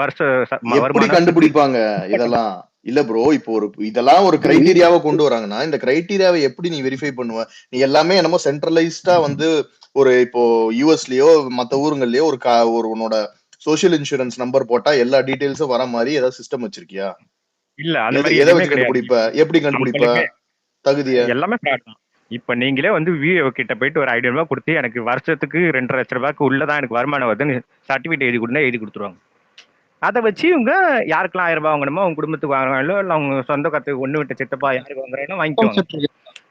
வருஷ எப்படி வருமானம் கண்டுபிடிப்பாங்க இதெல்லாம்? இல்ல ப்ரோ, இப்போ இதெல்லாம் ஒரு கிரைட்டீரியாவை கொண்டு வராங்கன்னா, இந்த கிரைட்டீரியாவை எப்படி நீ வெரிஃபை பண்ணுவ? நீ எல்லாமே என்னமோ சென்ட்ரலைஸ்டா வந்து ஒரு இப்போ யுஎஸ்லயோ மத்த ஊருங்கள்லயோ ஒரு உன்னோட சோசியல் இன்சூரன்ஸ் நம்பர் போட்டா எல்லா டீடைல்ஸும் வர மாதிரி ஏதாவது சிஸ்டம் வச்சிருக்கியா? இல்ல அந்த மாதிரி எதை எதுவுமே வச்சு கிடையாது. கண்டுபிடிப்ப? எப்படி கண்டுபிடிப்ப நம்மளுமே தகுதிய? எல்லாமே fraud தான். இப்ப நீங்களே வந்து விஏஓ கிட்ட போயிட்டு ஒரு 500 ரூபாய் கொடுத்து எனக்கு வருஷத்துக்கு 2,50,000 ரூபாய்க்கு உள்ளதான் எனக்கு வருமானம் வருதுன்னு சர்டிபிகேட் எழுதி கொடுத்தா எழுதி கொடுத்துருவாங்க. அதை வச்சு இவங்க யாருக்கெல்லாம் 1000 ரூபாய் வாங்கணுமோ அவங்க குடும்பத்துக்கு வாங்குறாங்களோ இல்ல அவங்க சொந்த கத்து ஒண்ணு விட்ட சித்தப்பா யாருக்கு வாங்குறாங்களோ இன்கம் வாங்கிக்குவாங்க. சர்டிபிகேட்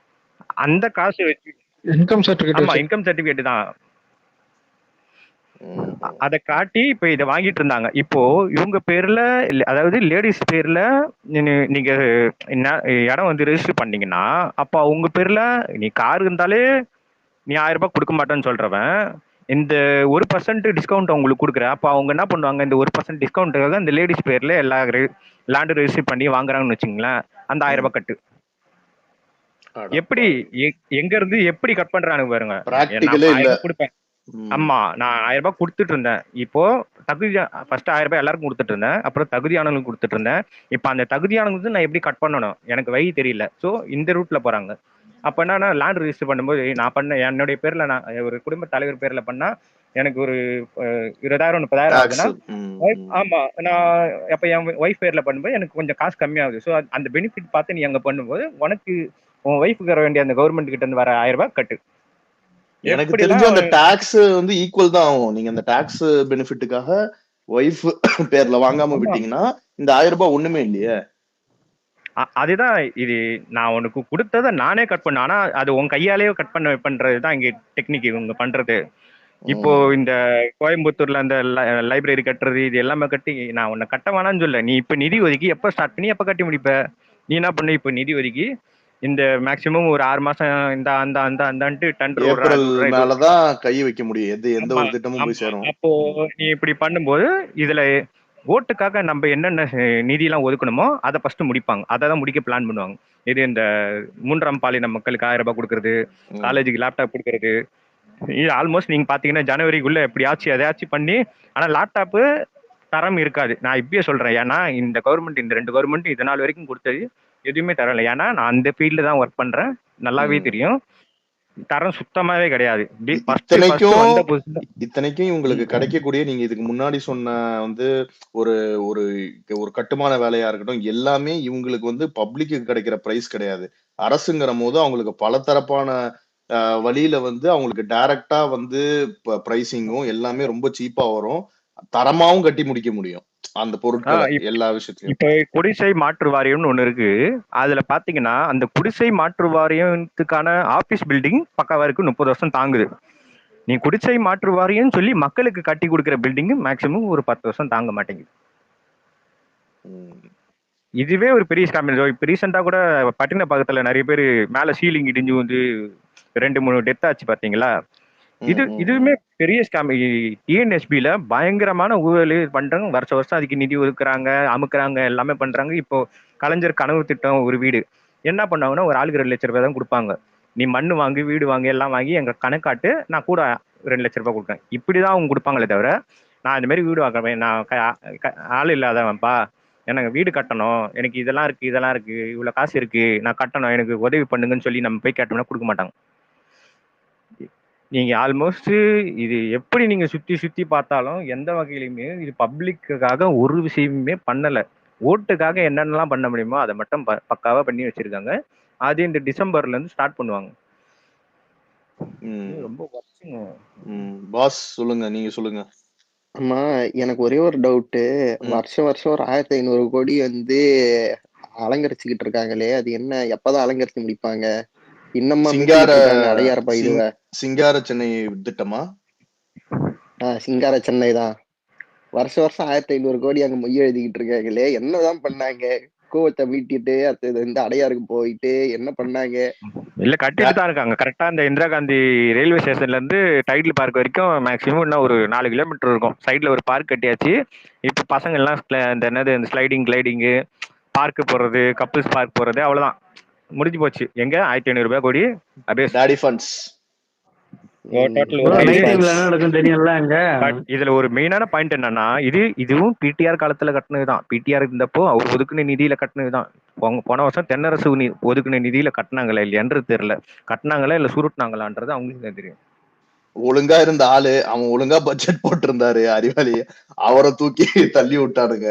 அந்த காசு வச்சு இன்கம் சர்டிபிகேட் ஆமா வச்சு இன்கம் சர்டிபிகேட் தான். ம். அதை காட்டி இப்ப இதை வாங்கிட்டு இருந்தாங்க. இப்போ இவங்க பேர்ல அதாவது லேடிஸ் பேர்ல நீங்க இடம் வந்து ரெஜிஸ்டர் பண்ணீங்கன்னா, அப்ப உங்க பேர்ல நீ கார் இருந்தாலே நீ 1000 ரூபாய் கொடுக்க மாட்டேன்னு சொல்றவன் இந்த 1% டிஸ்கவுண்ட் அவங்களுக்கு கொடுக்குற. அப்ப அவங்க என்ன பண்ணுவாங்க, இந்த 1% டிஸ்கவுண்ட்டுக்காக இந்த லேடிஸ் பேர்ல எல்லா லேண்டு ரெஜிஸ்டர் பண்ணி வாங்குறாங்கன்னு வச்சுங்களேன், அந்த 1000 ரூபாய் கட்டு எப்படி எங்க இருந்து எப்படி கட் பண்றானுங்க பாருங்க. நான் பிராக்டிகலே 1000 இல்ல. ரூபாய் கொடுப்பேன். ஆமா நான் 1000 ரூபாய் கொடுத்துட்டு இருந்தேன். இப்போ ஃபர்ஸ்ட் 1000 ரூபாய் எல்லாருக்கும் கொடுத்துட்டு இருந்தேன். அப்புறம் தகுதியானவங்களுக்கு கொடுத்துட்டு இருந்தேன். இப்ப அந்த தகுதியானவங்களுக்கு நான் எப்படி கட் பண்ணணும் எனக்கு வழி தெரியல. சோ இந்த ரூட்ல போறாங்க. அப்ப என்னன்னா லேண்ட் ரெஜிஸ்டர் பண்ணும்போது நான் பண்ண என்னுடைய பேர்ல நான் ஒரு குடும்ப தலைவர் பேர்ல பண்ணா எனக்கு ஒரு 20,000 30,000 ஆகுதுன்னா, ஆமா நான் அப்ப என் ஒய்ஃப் பேர்ல பண்ணும்போது எனக்கு கொஞ்சம் காசு கம்மியாகுது. சோ அந்த பெனிஃபிட் பார்த்து நீ அங்க பண்ணும்போது உனக்கு உன் ஒய்ஃபுக்கு வர வேண்டிய அந்த கவர்மெண்ட் கிட்ட இருந்து வர 1000 ரூபாய் கட்டு. எனக்கு தெரிஞ்ச அந்த டாக்ஸ் வந்து ஈக்குவல் தான் ஆகும். நீங்க அந்த டாக்ஸ் பெனிஃபிட்டுக்காக ஒய்ஃப் பேர்ல வாங்காம விட்டீங்கன்னா இந்த 1000 ரூபாய் ஒண்ணுமே இல்லையே. அதுதான் இது நான் உனக்கு கொடுத்ததை நானே கட் பண்ண. ஆனா அது உன் கையாலேயே கட் பண்றதுதான் இங்க டெக்னிக் இவங்க பண்றது. இப்போ இந்த கோயம்புத்தூர்ல அந்த லைப்ரரி கட்டுறது இது எல்லாமே கட்டி நான் உன்னை கட்ட வேணாம்னு சொல்ல. நீ இப்ப நிதி ஒதுக்கி எப்ப ஸ்டார்ட் பண்ணி எப்ப கட்டி முடிப்ப? நீ என்ன பண்ண, இப்ப நிதி ஒதுக்கி இந்த மேக்சிமம் ஒரு 6 மாசம் இந்த அந்த அந்த அந்தன்ட்டு டெண்டர் ஏப்ரல் மேலதான் கை வைக்க முடியும். எந்த ஒரு திட்டமும் போய் சேரும். அப்போ நீ இப்படி பண்ணும்போது இதுல ஓட்டுக்காக நம்ம என்னென்ன நிதி எல்லாம் ஒதுக்கணுமோ அதை ஃபர்ஸ்ட் முடிப்பாங்க. அதை தான் முடிக்க பிளான் பண்ணுவாங்க. இது இந்த 3ஆம் பாலின மக்களுக்கு 1000 ரூபாய் கொடுக்கறது, காலேஜுக்கு லேப்டாப் கொடுக்கறது, இது ஆல்மோஸ்ட் நீங்க பாத்தீங்கன்னா ஜனவரிக்குள்ள எப்படியாச்சும் எதையாச்சும் பண்ணி. ஆனா லேப்டாப்பு தரம் இருக்காது. நான் இப்பயே சொல்றேன். ஏன்னா இந்த கவர்மெண்ட், இந்த 2 கவர்மெண்ட் இது நாள் வரைக்கும் கொடுத்தது எதுவுமே தரம் இல்லை. ஏன்னா நான் அந்த ஃபீல்டு தான் ஒர்க் பண்றேன், நல்லாவே ம். தெரியும். தரம் சுத்தமாவே கிடையாது. ஃபர்ஸ்ட் இத்தனைக்கும் வந்த புதுசுல இத்தனைக்கும் இவங்களுக்கு கிடைக்கக்கூடிய நீங்க இதுக்கு முன்னாடி சொன்ன வந்து ஒரு ஒரு ஒரு கட்டுமான வேலையா இருக்கட்டும், எல்லாமே இவங்களுக்கு வந்து பப்ளிக்கு கிடைக்கிற பிரைஸ் கிடையாது. அரசுங்கிற போது அவங்களுக்கு பலதரப்பான வழியில வந்து அவங்களுக்கு டைரக்டா வந்து பிரைசிங்கும் எல்லாமே ரொம்ப சீப்பா வரும். தரமாவும் கட்டி முடிக்க முடியும் அந்த பொருட்களை எல்லா விஷயத்தையும். இப்ப குடிசை மாற்று வாரியம்னு ஒண்ணு இருக்கு. அதுல பாத்தீங்கன்னா அந்த குடிசை மாற்று வாரியத்துக்கான ஆபீஸ் பில்டிங் பக்காவா இருக்கு, 30 வருஷம் தாங்குது. நீ குடிசை மாற்று வாரியம் சொல்லி மக்களுக்கு கட்டி கொடுக்கிற பில்டிங் மேக்சிமம் ஒரு 10 வருஷம் தாங்க மாட்டேங்குது. இதுவே ஒரு பெரிய ஸ்கேம். இப்ப ரீசெண்டா கூட பட்டினப்பாக்கத்துல நிறைய பேர் மேல சீலிங் இடிஞ்சு வந்து 2-3 டெத் ஆச்சு பாத்தீங்களா? இதுவுமே பெரிய ஸ்கேம். டிஎன்எஸ்பில பயங்கரமான ஊழல் பண்றாங்க. வருஷம் அதுக்கு நிதி ஒதுக்குறாங்க, அமுக்குறாங்க, எல்லாமே பண்றாங்க. இப்போ கலைஞர் கனவு திட்டம் ஒரு வீடு என்ன பண்ணாங்கன்னா, ஒரு ஆளுக்கு 2 லட்சம் ரூபாய் தான் கொடுப்பாங்க. நீ மண்ணு வாங்கி வீடு வாங்கி எல்லாம் வாங்கி எங்க கணக்காட்டு, நான் கூட 2 லட்சம் ரூபாய் கொடுப்பேன். இப்படிதான் அவங்க கொடுப்பாங்களே தவிர, நான் இந்த மாதிரி வீடு வாங்குறேன், நான் ஆள் இல்லாதவன்ப்பா, எனக்கு வீடு கட்டணும், எனக்கு இதெல்லாம் இருக்கு இதெல்லாம் இருக்கு, இவ்வளவு காசு இருக்கு, நான் கட்டணும், எனக்கு உதவி பண்ணுங்கன்னு சொல்லி நம்ம போய் கேட்டோம்னா கொடுக்க மாட்டாங்க. நீங்க ஆல்மோஸ்ட் இது எப்படி நீங்க சுத்தி சுத்தி பார்த்தாலும் எந்த வகையிலுமே இது பப்ளிக்குக்காக ஒரு விஷயமுமே பண்ணல. ஓட்டுக்காக என்னென்னலாம் பண்ண முடியுமோ அதை மட்டும் பக்காவா பண்ணி வச்சிருக்காங்க. அது இந்த டிசம்பர்ல இருந்து ஸ்டார்ட் பண்ணுவாங்க. ரொம்ப கஷ்டங்க. பாஸ் சொல்லுங்க, நீங்க சொல்லுங்க. ஆமா, எனக்கு ஒரே ஒரு டவுட்டு. வருஷம் ஒரு 1500 கோடி வந்து அலங்கரிச்சுக்கிட்டு இருக்காங்களே, அது என்ன, எப்பதான் அலங்கரிச்சு முடிப்பாங்க? இன்னமா சிங்கார சென்னை திட்டமா? சிங்கார சென்னை தான். வருஷம் 1500 கோடி அங்க மொய் எழுதிக்கிட்டு இருக்காங்களே, என்னதான் பண்ணாங்க? கோவத்தை மீட்டிட்டு அடுத்தது இந்த அடையாருக்கு போயிட்டு என்ன பண்ணாங்க? இல்ல கட்டிட்டு தான் இருக்காங்க. கரெக்டா இந்த இந்திரா காந்தி ரயில்வே ஸ்டேஷன்ல இருந்து டைட்டில் பார்க் வரைக்கும் மேக்சிமம் இன்னும் ஒரு 4 கிலோமீட்டர் இருக்கும். சைட்ல ஒரு பார்க் கட்டியாச்சு. இப்ப பசங்க எல்லாம் இந்த என்னது இந்த ஸ்லைடிங் கிளைடிங்கு பார்க் போறது, கப்பிள்ஸ் பார்க் போறது, அவ்வளவுதான் முடிஞ்சு போச்சு. எங்க 1500 ரூபாய் கோடி அப்படியே டாடி ஃபண்ட்ஸ். இதுல ஒரு மெயினான பாயிண்ட் என்னன்னா, இதுவும் பிடிஆர் காலத்துல கட்டினதுதான். பிடிஆர் இருந்தப்போ அவர் ஒதுக்குன நிதியில கட்டினதுதான். போன வருஷம் தென்னரசு ஒதுக்குன நிதியில கட்டினாங்களா இல்லையான்றது தெரியல. கட்டினாங்களா இல்ல சுருட்டினாங்களான்றது அவங்களுக்கு தான் தெரியும். ஒழுங்கா இருந்த ஆளு அவன் ஒழுங்கா பட்ஜெட் போட்டு இருந்தாரு, அறிவாளி அவரை தூக்கி தள்ளி விட்டானுங்க.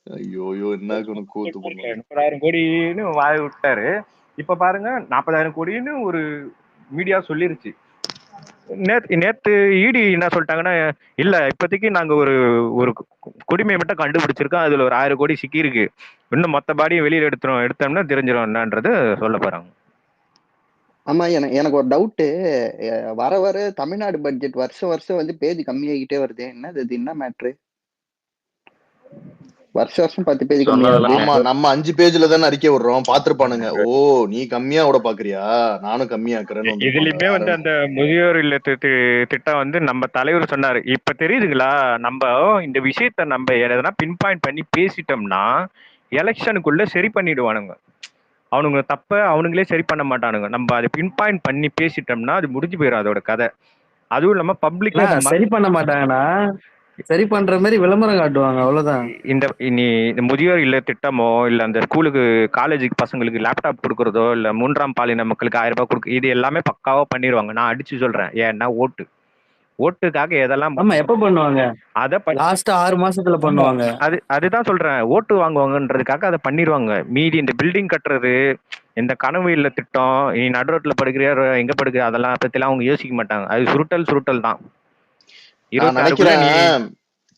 ஐயோ என்ன கூத்து 30,000 கோடின்னு வாய் விட்டாரு. இப்ப பாருங்க 40,000 கோடின்னு ஒரு மீடியா சொல்லிருச்சு. நேத்து இடி என்ன சொல்லிட்டாங்கன்னா, இல்ல இப்போதைக்கு நாங்க ஒரு குடிமையை மட்டும் கண்டுபிடிச்சிருக்கோம், அதுல ஒரு 1000 கோடி சிக்கி இருக்கு, இன்னும் மொத்த பாடியும் வெளியில எடுத்தோம்னா தெரிஞ்சிடும் என்னன்றது சொல்ல போறாங்க. ஆமா, எனக்கு ஒரு டவுட்டு. வர தமிழ்நாடு பட்ஜெட் வருஷம் வந்து பேஜ் கம்மியாகிட்டே வருது. என்னது இது, என்ன மேட்ரு? வருஷம் 10 பேஜ் கம்மியாகுது. ஆமா, நம்ம 5 பேஜ்ல தானே அறிக்கை விடுறோம், பாத்துருப்பானுங்க. ஓ நீ கம்மியா விட பாக்குறியா, நானும் கம்மியாக்குறேன்னு. இதுலயுமே வந்து அந்த முதியோர் இல்ல திட்டம் வந்து நம்ம தலைவர் சொன்னாரு. இப்ப தெரியுதுங்களா, நம்ம இந்த விஷயத்த நம்ம எதனா பின் பாயிண்ட் பண்ணி பேசிட்டோம்னா எலெக்ஷனுக்குள்ள சரி பண்ணிடுவானுங்க. அவனுங்க தப்ப அவனுங்களே சரி பண்ண மாட்டானுங்க. நம்ம அதை பின் பாயிண்ட் பண்ணி பேசிட்டோம்னா அது முடிஞ்சு போயிடும் அதோட கதை. அதுவும் இல்லாம பப்ளிக் சரி பண்ண மாட்டாங்கன்னா சரி பண்ற மாதிரி விளம்பரம் காட்டுவாங்க, அவ்வளவுதான். இந்த முதியோர் இல்ல திட்டமோ இல்ல அந்த ஸ்கூலுக்கு காலேஜுக்கு பசங்களுக்கு லேப்டாப் கொடுக்கறதோ இல்ல 3ஆம் பாலின மக்களுக்கு 1000 ரூபாய் கொடுக்க, இது எல்லாமே பக்காவா பண்ணிடுவாங்க. நான் அடிச்சு சொல்றேன். ஏன்னா ஓட்டுக்காக எதெல்லாம் எப்ப பண்ணுவாங்க? அத லாஸ்ட் 6 மாசத்துல பண்ணுவாங்க. அதுதான் சொல்றேன், ஓட்டு வாங்குவாங்கன்றதுக்காக அதை பண்ணிடுவாங்க. மீதி இந்த பில்டிங் கட்டுறது, இந்த கனவு இல்ல திட்டம், நீ நடுரோட்ல படுக்கிறியா எங்க படுக்கிற, அதெல்லாம் பத்தி அவங்க யோசிக்க மாட்டாங்க. அது சுருட்டல் தான். நான் நினைக்கிறேன்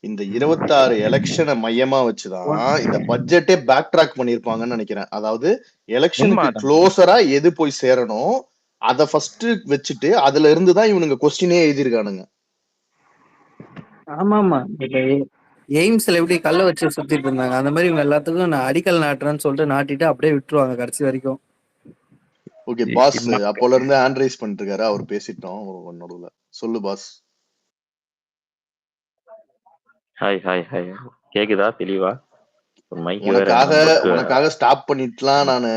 இந்த 26 எலெக்ஷனை மையமா வச்சுதான் இந்த பட்ஜெட்டே பேக் ட்ராக் பண்ணிருப்பாங்கன்னு நினைக்கிறேன். அதாவது எலெக்ஷனுக்கு க்ளோசரா எது போய் சேரணும் அத ஃபர்ஸ்ட் வச்சுட்டு அதுல இருந்துதான் இவனுங்க கொஸ்டினே எழுதிருக்கானுங்க. ஆமா, எய்ம்ஸ்ல எப்படி கல்ல வச்சு சுத்திட்டு இருந்தாங்க, அந்த மாதிரி இவங்க எல்லாத்துக்கும் நான் அடிக்கல் நாட்டுறேன்னு சொல்லிட்டு நாட்டிட்டு அப்படியே விட்டுருவாங்க கடைசி வரைக்கும். ஓகே பாஸ், அப்போல இருந்து ஹேண்ட் ரைஸ் பண்ணிட்டு இருக்காரு, அவர் பேசிட்டோம் நடுவுல. சொல்லு பாஸ். ஹாய் கேக்குதா தெளிவா? உனக்காக ஸ்டாப் பண்ணிட்டுலாம் நானு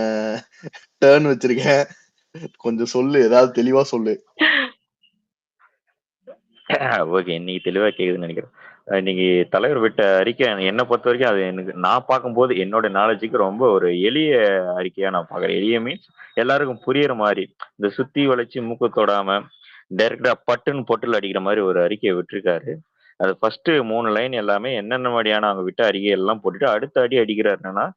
டர்ன் வச்சிருக்கேன், கொஞ்சம் சொல்லு, ஏதாவது தெளிவா சொல்லு. ஓகே, இன்னைக்கு தெளிவா கேக்குதுன்னு நினைக்கிறேன். இன்னைக்கு தலைவர் விட்ட அறிக்கை என்னை பொறுத்த வரைக்கும் அது எனக்கு நான் பார்க்கும்போது என்னோட நாலேஜுக்கு ரொம்ப ஒரு எளிய அறிக்கையா நான் பார்க்குறேன். எளிய மீன்ஸ் எல்லாருக்கும் புரியுற மாதிரி, இந்த சுத்தி வளைச்சு மூக்கு தொடாம டைரக்டா பட்டுன்னு பொட்டில் அடிக்கிற மாதிரி ஒரு அறிக்கையை விட்டுருக்காரு. அது ஃபர்ஸ்ட் 3 லைன் எல்லாமே என்னென்ன மாதிரியான அவங்க விட்ட அறிக்கை எல்லாம் போட்டுட்டு அடுத்த அடி அடிக்கிறாரு என்னன்னா,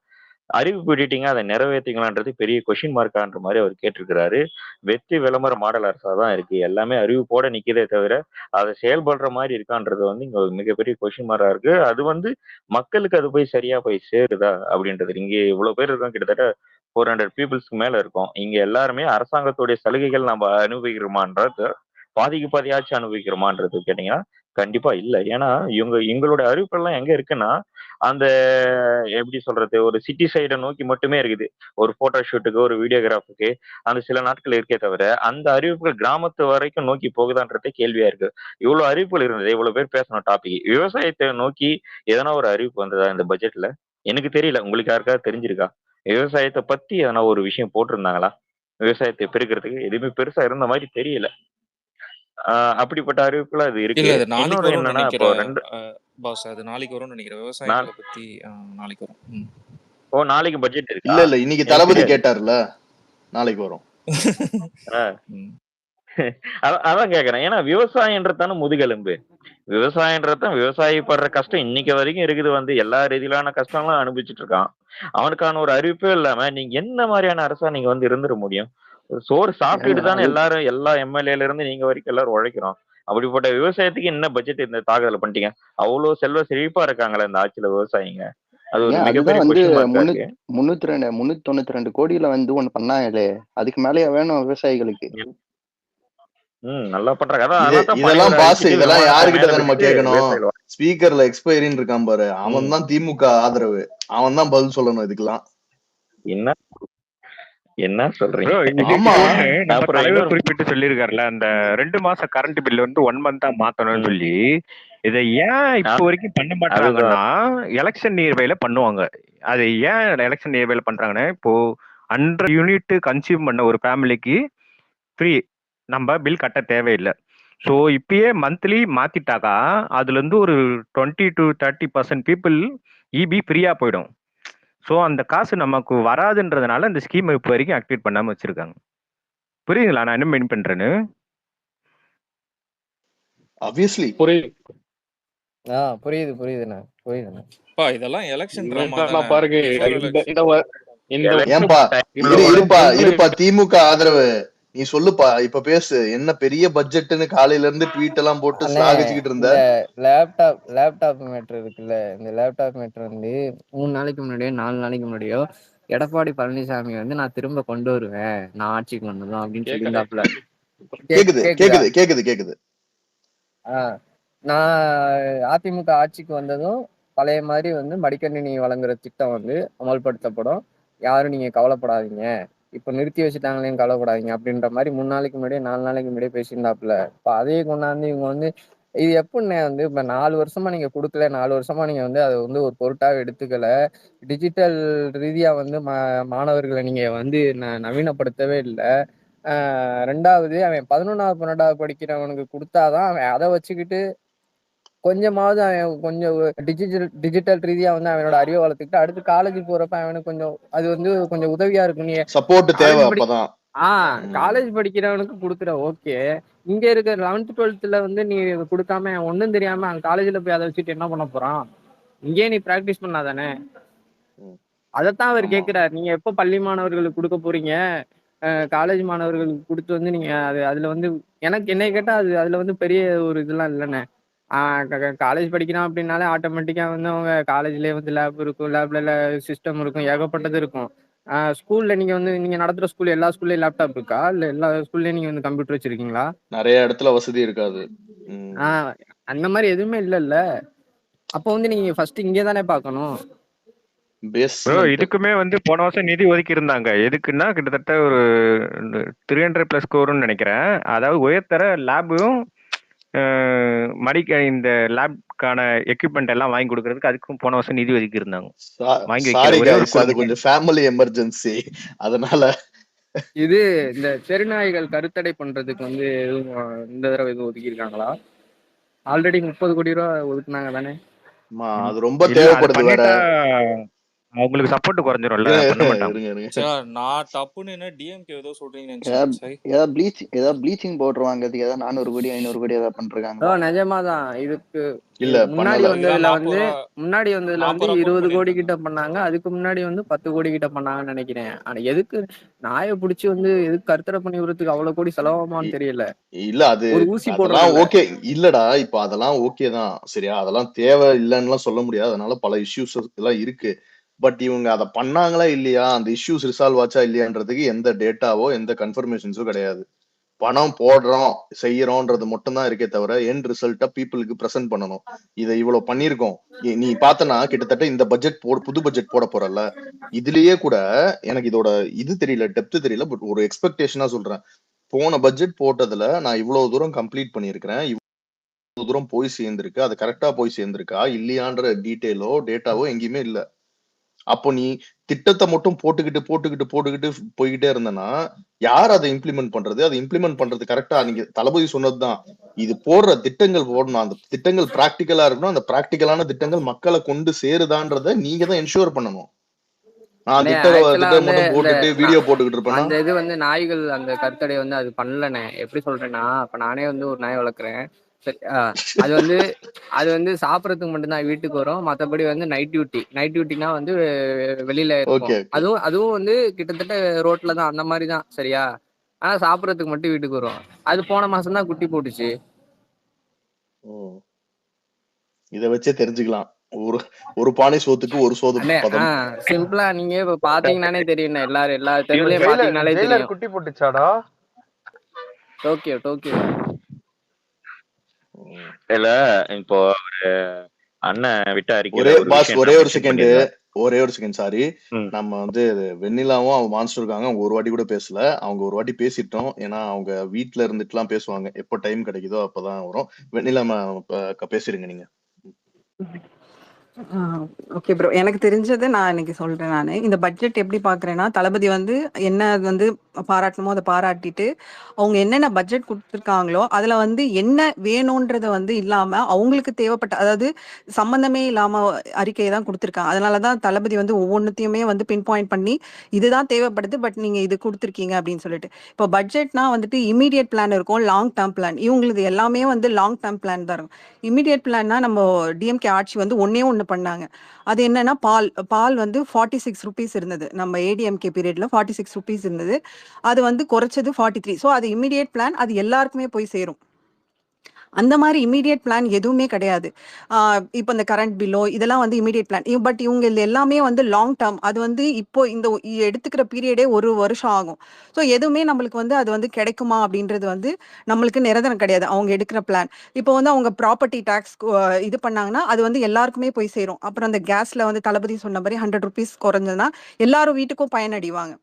அறிவிப்பு விட்டுட்டீங்க அதை நிறைவேற்றிங்களான்றது பெரிய கொஷின் மார்க்கான்ற மாதிரி அவர் கேட்டிருக்கிறாரு. வெற்றி விளம்பர மாடல் அரசா தான் இருக்கு. எல்லாமே அறிவிப்போட நிக்குதே தவிர அதை செயல்படுற மாதிரி இருக்கான்றது வந்து இங்க ஒரு மிகப்பெரிய கொஷின் மார்க்கா இருக்கு. அது வந்து மக்களுக்கு அது போய் சரியா போய் சேருதா அப்படின்றது. இங்க இவ்வளவு பேர் இருக்கோம், கிட்டத்தட்ட 400 பீப்புள்ஸ்க்கு மேல இருக்கும். இங்க எல்லாருமே அரசாங்கத்துடைய சலுகைகள் நம்ம அனுபவிக்கிறோமான்றது பாதிக்கு பாதியாச்சும் அனுபவிக்கிறோமான்றது கேட்டீங்கன்னா கண்டிப்பா இல்ல. ஏன்னா எங்களோட அறிவிப்பெல்லாம் எங்க இருக்குன்னா, அந்த எப்படி சொல்றது, ஒரு சிட்டி சைடை நோக்கி மட்டுமே இருக்குது. ஒரு போட்டோ ஷூட்டுக்கு, ஒரு வீடியோகிராஃபுக்கு அந்த சில நாட்கள் இருக்கே தவிர, அந்த அறிவிப்புகள் கிராமத்து வரைக்கும் நோக்கி போகுதான்றதே கேள்வியா இருக்கு. இவ்வளவு அறிவிப்புகள் இருந்தது, இவ்வளவு பேர் பேசணும் டாபிக். விவசாயத்தை நோக்கி எதனா ஒரு அறிவிப்பு வந்ததா இந்த பட்ஜெட்ல? எனக்கு தெரியல. உங்களுக்கு யாருக்காவது தெரிஞ்சிருக்கா? விவசாயத்தை பத்தி எதனா ஒரு விஷயம் போட்டிருந்தாங்களா? விவசாயத்தை பெருக்கிறதுக்கு எதுவுமே பெருசா இருந்த மாதிரி தெரியல. அப்படிப்பட்ட அறிவிப்புல அது இருக்கு. இல்ல அது நாளைக்கு இன்னொன்னு வரும்னு என்னன்னா, இப்போ நினைக்கிறேன் 2 பாஸ். அது நாளைக்கு வரும்னு நினைக்கிறேன். நாள் விவசாயிகளை பத்தி நாளைக்கு வரும். ஓ நாளைக்கு பட்ஜெட் இருக்கா? இல்ல இன்னைக்கு எனக்கு தளபதி தெரியாது. கேட்டார்ல, நாளைக்கு வரும். ஆஹ் அதான் கேக்குறேன். ஏன்னா விவசாயன்றதான முதுகெலும்பு. விவசாயன்றதான் விவசாயி படுற கஷ்டம் இன்னைக்கு வரைக்கும் இருக்குது. வந்து எல்லா ரீதியிலான கஷ்டம்லாம் அனுபவிச்சுட்டு இருக்கான். அவனுக்கான ஒரு அறிவிப்பே இல்லாம நீங்க என்ன மாதிரியான அரசா நீங்க வந்து இருந்துட முடியும்? சோறு சாப்பிட்டுட்டு தானே எல்லாரும், எல்லா எம்எல்ஏல இருந்து நீங்க வரைக்கும் எல்லாரும் உழைக்கிறோம். அப்படிப்பட்ட விவசாயத்துக்கு என்ன பட்ஜெட் இந்த தாக்குதல பண்ணிட்டீங்க? அவ்வளவு செல்வ செழிப்பா இருக்காங்களே இந்த ஆட்சியில விவசாயிங்க. அது ஒரு அதுதான் மிகப்பெரிய வந்து கொஸ்டின் மார்க்கா இருக்கு. 392 கோடியில வந்து ஒண்ணு பண்ணாங்களே, அதுக்கு மேலயே வேணும் விவசாயிகளுக்கு. நல்லா பண்றாங்க. அதான் அதான் இதெல்லாம் பாஸ், அடிச்சுட்டு இதெல்லாம் விமானத்தை யாருகிட்ட மேல தான் நம்ம வச்சுட்டு கேட்கணும்? விவசாயிகள் ஸ்பீக்கர்ல எக்ஸ்பைரின்னு இருக்கான் பாரு, அவன் தான் திமுக ஆதரவு. அவன் தான் பதில் சொல்லணும் இதுக்கெல்லாம். என்ன சொல்றீங்க? ஆமா, நம்ம அப்புறம் தலைவர் இன்னொரு குறிப்பிட்டு சொல்லியிருக்காருல, அந்த 2 மாச கரண்ட் பில் வந்து 1 மந்த்தா மாத்தணும்னு சொல்லி, இதை ஏன் இப்போ வரைக்கும் பண்ண மாட்டாங்கன்னா, எலெக்ஷன் நியர்பைல பண்ணுவாங்க. அது ஏன் எலெக்ஷன் நியர்பைல பண்றாங்கன்னா, இப்போ 100 யூனிட் கன்சியூம் பண்ண ஒரு ஃபேமிலிக்கு ஃப்ரீ, நம்ம பில் கட்ட தேவையில்லை. ஸோ இப்பயே மந்த்லி மாத்திட்டாக்கா அதுல இருந்து ஒரு 20 to 30% பீப்புள் இபி ஃப்ரீயா போயிடும். ஸோ அந்த காசு நமக்கு வராதுன்றதுனால இந்த ஸ்கீம் இப்போ வரைக்கும் ஆக்டிவேட் பண்ணாம வச்சிருக்காங்க. புரியுதுங்களா நான் என்ன மீன் பண்றேன்னு? ஆப்வியஸ்லி புரியுதுண்ணா. பா இதெல்லாம் எலெக்ஷன் ட்ராமா இதெல்லாம் பாருங்க. ஏன்பா இருப்பா திமுக ஆதரவு நீ சொல்லுப்பா, இப்ப பேசு. என்ன பெரிய பட்ஜெட்னு காலையில இருந்து ட்வீட் எல்லாம் போட்டு சாகிச்சுக்கிட்டு இருந்த. லேப்டாப் மேட்டர் இருக்குல்ல, இந்த லேப்டாப் மேட்டர் வந்து 3 நாளைக்கு முன்னாடியோ 4 நாளைக்கு முன்னாடியோ எடப்பாடி பழனிசாமி வந்து நான் திரும்ப கொண்டு வருவேன், நான் ஆட்சிக்கு வந்ததும் அப்படின்னு சொல்லியிருந்தாப்புல. கேக்குது. நான் அதிமுக ஆட்சிக்கு வந்ததும் பழைய மாதிரி வந்து மடிக்கணினி வழங்குற திட்டம் வந்து அமல்படுத்தப்படும், யாரும் நீங்க கவலைப்படாதீங்க, இப்ப நிறுத்தி வச்சுட்டாங்களேன்னு கவலைப்படாதீங்க அப்படின்ற மாதிரி 3 நாளைக்கு முன்னாடியே 4 நாளைக்கு முன்னாடியே பேசியிருந்தாப்புல. இப்ப அதையே கொண்டாந்து இவங்க வந்து இது எப்படின்னே வந்து இப்ப 4 வருஷமா நீங்க கொடுக்கல, 4 வருஷமா நீங்க வந்து அதை வந்து ஒரு பொருட்டாக எடுத்துக்கல, டிஜிட்டல் ரீதியா வந்து மாணவர்களை நீங்க வந்து நவீனப்படுத்தவே இல்லை. 2வது அவன் 11வது 12வது படிக்கிறவனுக்கு கொடுத்தாதான் அவன் அதை வச்சுக்கிட்டு கொஞ்சமாவது அவன் கொஞ்சம் டிஜிட்டல் ரீதியா வந்து அவனோட அறிவை வளர்த்துக்கிட்டு அடுத்து காலேஜ் போறப்ப அவனுக்கு கொஞ்சம் அது வந்து கொஞ்சம் உதவியா இருக்கும். நீ சப்போர்ட் தேவை அப்பதான். காலேஜ் படிக்கிறவனுக்கு கொடுக்குற ஓகே, இங்க இருக்க 11th 12th வந்து நீ கொடுக்காம ஒன்னும் தெரியாம அங்க காலேஜ்ல போய் அதை வச்சுட்டு என்ன பண்ண போறான்? இங்கே நீ பிராக்டிஸ் பண்ணாதானே? அதைத்தான் அவர் கேட்கிறார். நீங்க எப்போ பள்ளி மாணவர்களுக்கு கொடுக்க போறீங்க, காலேஜ் மாணவர்களுக்கு கொடுத்து வந்து நீங்க அதுல வந்து என்னை கேட்டா அதுல வந்து பெரிய ஒரு இதெல்லாம் இல்லைண்ணே. காலேஜ் படிக்கிறான் அப்படின்னாலே ஆட்டோமேட்டிக்கா வந்து அவங்க காலேஜ்லயே வந்து லேப் இருக்கும், லேப்ல சிஸ்டம் இருக்கும், ஏகப்பட்டது இருக்கும். ஸ்கூல்ல நீங்க நடத்துற ஸ்கூல்ல எல்லா ஸ்கூல்லயும் லேப்டாப் இருக்கா, இல்ல எல்லா ஸ்கூல்லயும் நீங்க வந்து கம்ப்யூட்டர் வச்சிருக்கீங்களா? நிறைய இடத்துல வசதி இருக்காது. அந்த மாதிரி எதுவுமே இல்லைல்ல. அப்போ வந்து நீங்க ஃபர்ஸ்ட் இங்கே தானே பார்க்கணும். இதுக்குமே வந்து போன வருஷம் நிதி ஒதுக்கி இருந்தாங்க. எதுக்குன்னா கிட்டத்தட்ட ஒரு 300+ கோர்னு நினைக்கிறேன். அதாவது உயர்தர லேபும் இந்த லேப்கான எக்யூப்மெண்ட் எல்லாம் வாங்கி கொடுக்கறதுக்கு அதுக்கும் போன வருஷம் நிதி ஒதுக்கி இருந்தாங்க. அது கொஞ்சம் ஃபேமிலி எமர்ஜென்சி, அதனால இது இந்த தெருநாய்கள் கருத்தடை பண்றதுக்கு வந்து இந்த தடவை எதுவும் ஒதுக்கி இருக்காங்களா? ஆல்ரெடி 30 கோடி ரூபா ஒதுக்குனாங்க தானே. அது ரொம்ப இல்ல அது தேவைப்படுது வேற. பண்ணிட்டா அவங்களுக்கு சப்போர்ட் குறைஞ்சிரும்ல, பண்ண மாட்டாங்க. இருங்க சரி, நான் தப்புன்னு என்ன டிஎம்கே ஏதோ சொல்றீங்கன்னு நினைச்சேன். ஏதாவது சரி, ஏதாவது ப்ளீச்சிங் பவுடர் வாங்குறதுக்கு ஏதாவது 400 கோடி 500 கோடி ஏதாவது பண்றாங்களா? நிஜமாதான். இதுக்கு இல்ல முன்னாடி பண்ணல. வந்ததுல இதெல்லாம் வந்து 40 ரூபா 40 ரூபா 20 போட்டு கோடி கிட்ட பண்ணியிருக்காங்க. பண்ணாங்க. அதுக்கு முன்னாடி வந்து 10 கோடி கிட்ட பண்ணாங்கன்னு நினைக்கிறேன். ஆனா எதுக்கு நாயை பிடிச்சி வந்து எதுக்கு கருத்தரை பண்ணி விடுறதுக்கு அவ்வளவு கோடி செலவாமான்னு தெரியல. இல்ல அது ஒரு ஊசி போடுறது அதெல்லாம் இல்ல. ஓகே இல்லடா. இப்ப அதெல்லாம் ஓகே தான், சரியா? அதெல்லாம் தேவை இல்லைன்னுலாம் சொல்ல முடியாது. அதனால பல இஷ்யூஸ் எல்லாம் இருக்கு. பட் இவங்க அதை பண்ணாங்களா இல்லையா, அந்த இஷ்யூஸ் ரிசால்வ் ஆச்சா இல்லையான்றதுக்கு எந்த டேட்டாவோ எந்த கன்ஃபர்மேஷன்ஸோ கிடையாது. பணம் போடுறோம் செய்யறோம்ன்றது மட்டும் தான் இருக்கே தவிர எண்ட் ரிசல்ட்டா பீப்புளுக்கு பிரசன்ட் பண்ணணும். இதை இவ்வளவு பண்ணிருக்கோம். நீ பார்த்தனா கிட்டத்தட்ட இந்த பட்ஜெட் புது பட்ஜெட் போட போறல, இதுலயே கூட எனக்கு இதோட இது தெரியல, டெப்த் தெரியல. பட் ஒரு எக்ஸ்பெக்டேஷனா சொல்றேன். போன பட்ஜெட் போட்டதுல நான் இவ்வளவு தூரம் கம்ப்ளீட் பண்ணியிருக்கிறேன், இவ்வளவு தூரம் போய் சேர்ந்திருக்கு, அது கரெக்டா போய் சேர்ந்திருக்கா இல்லையான்ற டீட்டெயிலோ டேட்டாவோ எங்கேயுமே இல்ல. அப்போ நீ திட்டத்தை மட்டும் போட்டுக்கிட்டு போய்கிட்டே இருந்தனா யார் அதை இம்ப்ளிமெண்ட் பண்றது? அதை இம்ப்ளிமெண்ட் பண்றது கரெக்டா நீங்க தளபதி சொன்னதுதான். இது போடுற திட்டங்கள் போடணும், அந்த திட்டங்கள் பிராக்டிக்கலா இருக்கணும், அந்த பிராக்டிக்கலான திட்டங்கள் மக்களை கொண்டு சேருதான்றத நீங்க தான் என்ஷூர் பண்ணணும். நான் திட்டம் மட்டும் போட்டுட்டு வீடியோ போட்டுக்கிட்டு இருப்பேன்னா அந்த இது வந்து நாய்கள் அந்த கருத்தடை வந்து அது பண்ணலனே. எப்படி சொல்றேன்னா, இப்ப நானே வந்து ஒரு நாய் வளர்க்குறேன். அது வந்து சாப்பிடறதுக்கு மட்டும்தான் வீட்டுக்கு வரும். மற்றபடி வந்து நைட் டியூட்டினா வந்து வெளியில இருக்கும். அதுவும் வந்து கிட்டத்தட்ட ரோட்ல தான், அந்த மாதிரி தான், சரியா? ஆனா சாப்பிடறதுக்கு மட்டும் வீட்டுக்கு வரும். அது போன மாசம் தான் குட்டி போட்டுச்சு. இத வச்சே தெரிஞ்சுக்கலாம். ஒரு பானை சோத்துக்கு ஒரு சோது பதம். சிம்பிளா நீங்க இப்ப பாத்தீங்கன்னானே தெரியும். எல்லா தெருவுலயும் பாத்தீங்கன்னாலே தெரியும். குட்டி போட்டுச்சாடா? டோக்கியோ இல்ல இப்போ ஒரு அண்ணன் விட்ட ஒரே ஒரு செகண்ட் சாரி. நம்ம வந்து வெண்ணிலாவும் அவங்க மான்ஸ்டர் இருக்காங்க, அவங்க ஒரு வாட்டி கூட பேசல. அவங்க ஒரு வாட்டி பேசிட்டோம். ஏன்னா அவங்க வீட்டுல இருந்துட்டு எல்லாம் பேசுவாங்க. எப்போ டைம் கிடைக்குதோ அப்பதான் வரும். வெண்ணிலா பேசிருங்க நீங்க. ஓகே ப்ரோ, எனக்கு தெரிஞ்சதை நான் இன்னைக்கு சொல்றேன். நான் இந்த பட்ஜெட் எப்படி பாக்குறேன்னா, தளபதி வந்து என்ன வந்து பாராட்டணுமோ அதை பாராட்டிட்டு அவங்க என்னென்ன பட்ஜெட் கொடுத்துருக்காங்களோ அதுல வந்து என்ன வேணும்ன்றத வந்து இல்லாம அவங்களுக்கு தேவைப்பட்ட, அதாவது சம்பந்தமே இல்லாம அறிக்கையை தான் கொடுத்துருக்காங்க. அதனாலதான் தளபதி வந்து ஒவ்வொன்றுத்தையுமே வந்து பின் பாயிண்ட் பண்ணி இதுதான் தேவைப்படுது, பட் நீங்க இது கொடுத்துருக்கீங்க அப்படின்னு சொல்லிட்டு. இப்போ பட்ஜெட்னா வந்துட்டு இமீடியட் பிளான் இருக்கும், லாங் டேர்ம் பிளான். இவங்களுக்கு எல்லாமே வந்து லாங் டேர்ம் பிளான் தான் இருக்கும். இமீடியட் பிளான்னா நம்ம டிஎம்கே ஆட்சி வந்து ஒன்னே ஒன்று பண்ணாங்க. அது என்னன்னா பால் வந்து 46 rupees இருந்தது. நம்ம ஏடிஎம்கே பீரியட்ல 46 rupees இருந்தது. அது வந்து குறைச்சது 43. ஸோ அது இமீடியட் பிளான், அது எல்லாருக்குமே போய் சேரும். அந்த மாதிரி இமீடியட் பிளான் எதுவுமே கிடையாது. இப்போ இந்த கரண்ட் பில்லோ இதெல்லாம் வந்து இமீடியட் பிளான். பட் இவங்க இது எல்லாமே வந்து லாங் டேர்ம். அது வந்து இப்போ இந்த எடுத்துக்கிற பீரியடே 1 வருஷம் ஆகும். ஸோ எதுவுமே நம்மளுக்கு வந்து அது வந்து கிடைக்குமா அப்படின்றது வந்து நம்மளுக்கு நிரந்தரம் கிடையாது அவங்க எடுக்கிற பிளான். இப்போ வந்து அவங்க ப்ராப்பர்ட்டி டேக்ஸ் இது பண்ணாங்கன்னா அது வந்து எல்லாருக்குமே போய் சேரும். அப்புறம் அந்த கேஸ்ல வந்து தளபதி சொன்ன மாதிரி 100 rupees குறைஞ்சதுன்னா எல்லாரும் வீட்டுக்கும் பயனடைவாங்க.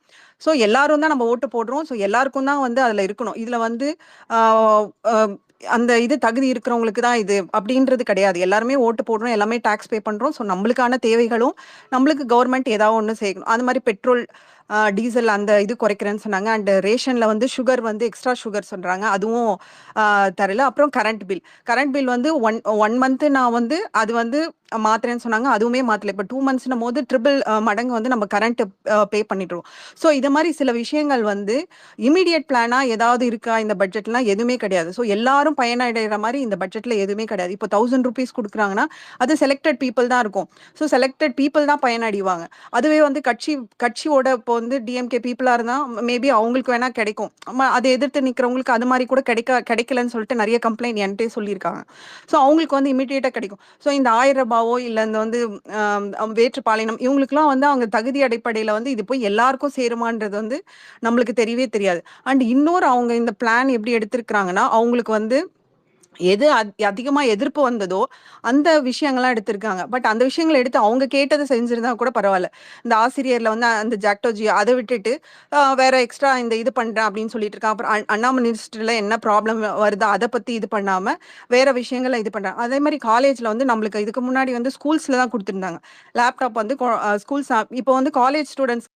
ஸோ எல்லாரும் தான் நம்ம ஓட்டு போடுறோம். ஸோ எல்லாருக்கும் தான் வந்து அதுல இருக்கணும். இதுல வந்து அந்த இது தகுதி இருக்கிறவங்களுக்கு தான் இது அப்படின்றது கிடையாது. எல்லாருமே ஓட்டு போடுறோம், எல்லாமே டாக்ஸ் பே பண்றோம். ஸோ நம்மளுக்கான தேவைகளும் நம்மளுக்கு கவர்மெண்ட் ஏதாவது ஒன்று செய்யணும். அது மாதிரி பெட்ரோல் டீசல் அந்த இது குறைக்கிறேன்னு சொன்னாங்க. அண்ட் ரேஷன்ல வந்து சுகர் வந்து எக்ஸ்ட்ரா சுகர் சொல்றாங்க, அதுவும் தரல. அப்புறம் கரண்ட் பில் வந்து ஒன் மந்த் நான் வந்து அது வந்து மாத்திரேன்னு சொன்னாங்க, அதுவுமே மாத்தல. இப்போ 2 months போது ட்ரிபிள் மடங்கு வந்து நம்ம கரண்ட் பே பண்ணிடுறோம். ஸோ இது மாதிரி சில விஷயங்கள் வந்து இமீடியட் பிளானா ஏதாவது இருக்கா இந்த பட்ஜெட்லாம்? எதுவுமே கிடையாது. ஸோ எல்லாரும் பயனடைகிற மாதிரி இந்த பட்ஜெட்ல எதுவுமே கிடையாது. இப்போ 1000 rupees கொடுக்குறாங்கன்னா அது செலக்டட் பீப்புள் தான் இருக்கும். ஸோ செலக்டட் பீப்புள் தான் பயனடைவாங்க. அதுவே வந்து கட்சியோட இப்போ வந்து டிஎம்கே பீப்புளா இருந்தா மேபி அவங்களுக்கு வேணா கிடைக்கும். அதை எதிர்த்து நிக்கிறவங்களுக்கு அது மாதிரி கூட கிடைக்கலன்னு சொல்லிட்டு நிறைய கம்ப்ளைண்ட் என்கிட்டே சொல்லியிருக்காங்க. ஸோ அவங்களுக்கு வந்து இமீடியட்டா கிடைக்கும். ஸோ இந்த 1000 ரூபாவோ இல்லை இந்த வந்து வேற்றுப்பாளையம் இவங்களுக்குலாம் வந்து அவங்க தகுதி அடிப்படையில வந்து இது போய் எல்லாருக்கும் சேருமான்றது வந்து நம்மளுக்கு தெரியவே தெரியாது. அண்ட் இன்னொரு அவங்க இந்த பிளான் எப்படி எடுத்திருக்கிறாங்கன்னா, அவங்களுக்கு வந்து எது அதிகமா எதிர்ப்பு வந்ததோ அந்த விஷயங்கள்லாம் எடுத்திருக்காங்க. பட் அந்த விஷயங்களை எடுத்து அவங்க கேட்டதை செஞ்சிருந்தா கூட பரவாயில்ல. இந்த ஆசிரியர்ல வந்து அந்த ஜாக்டோஜி அதை விட்டுட்டு வேற எக்ஸ்ட்ரா இந்த இது பண்றேன் அப்படின்னு சொல்லிட்டு இருக்காங்க. அப்புறம் அண்ணா யூனிவர்சிட்டியில என்ன ப்ராப்ளம் வருதோ அதை பத்தி இது பண்ணாம வேற விஷயங்களை இது பண்றாங்க. அதே மாதிரி காலேஜ்ல வந்து நம்மளுக்கு இதுக்கு முன்னாடி வந்து ஸ்கூல்ஸ்ல தான் கொடுத்துருந்தாங்க லேப்டாப் வந்து ஸ்கூல்ஸ். இப்போ வந்து காலேஜ் ஸ்டூடெண்ட்ஸ்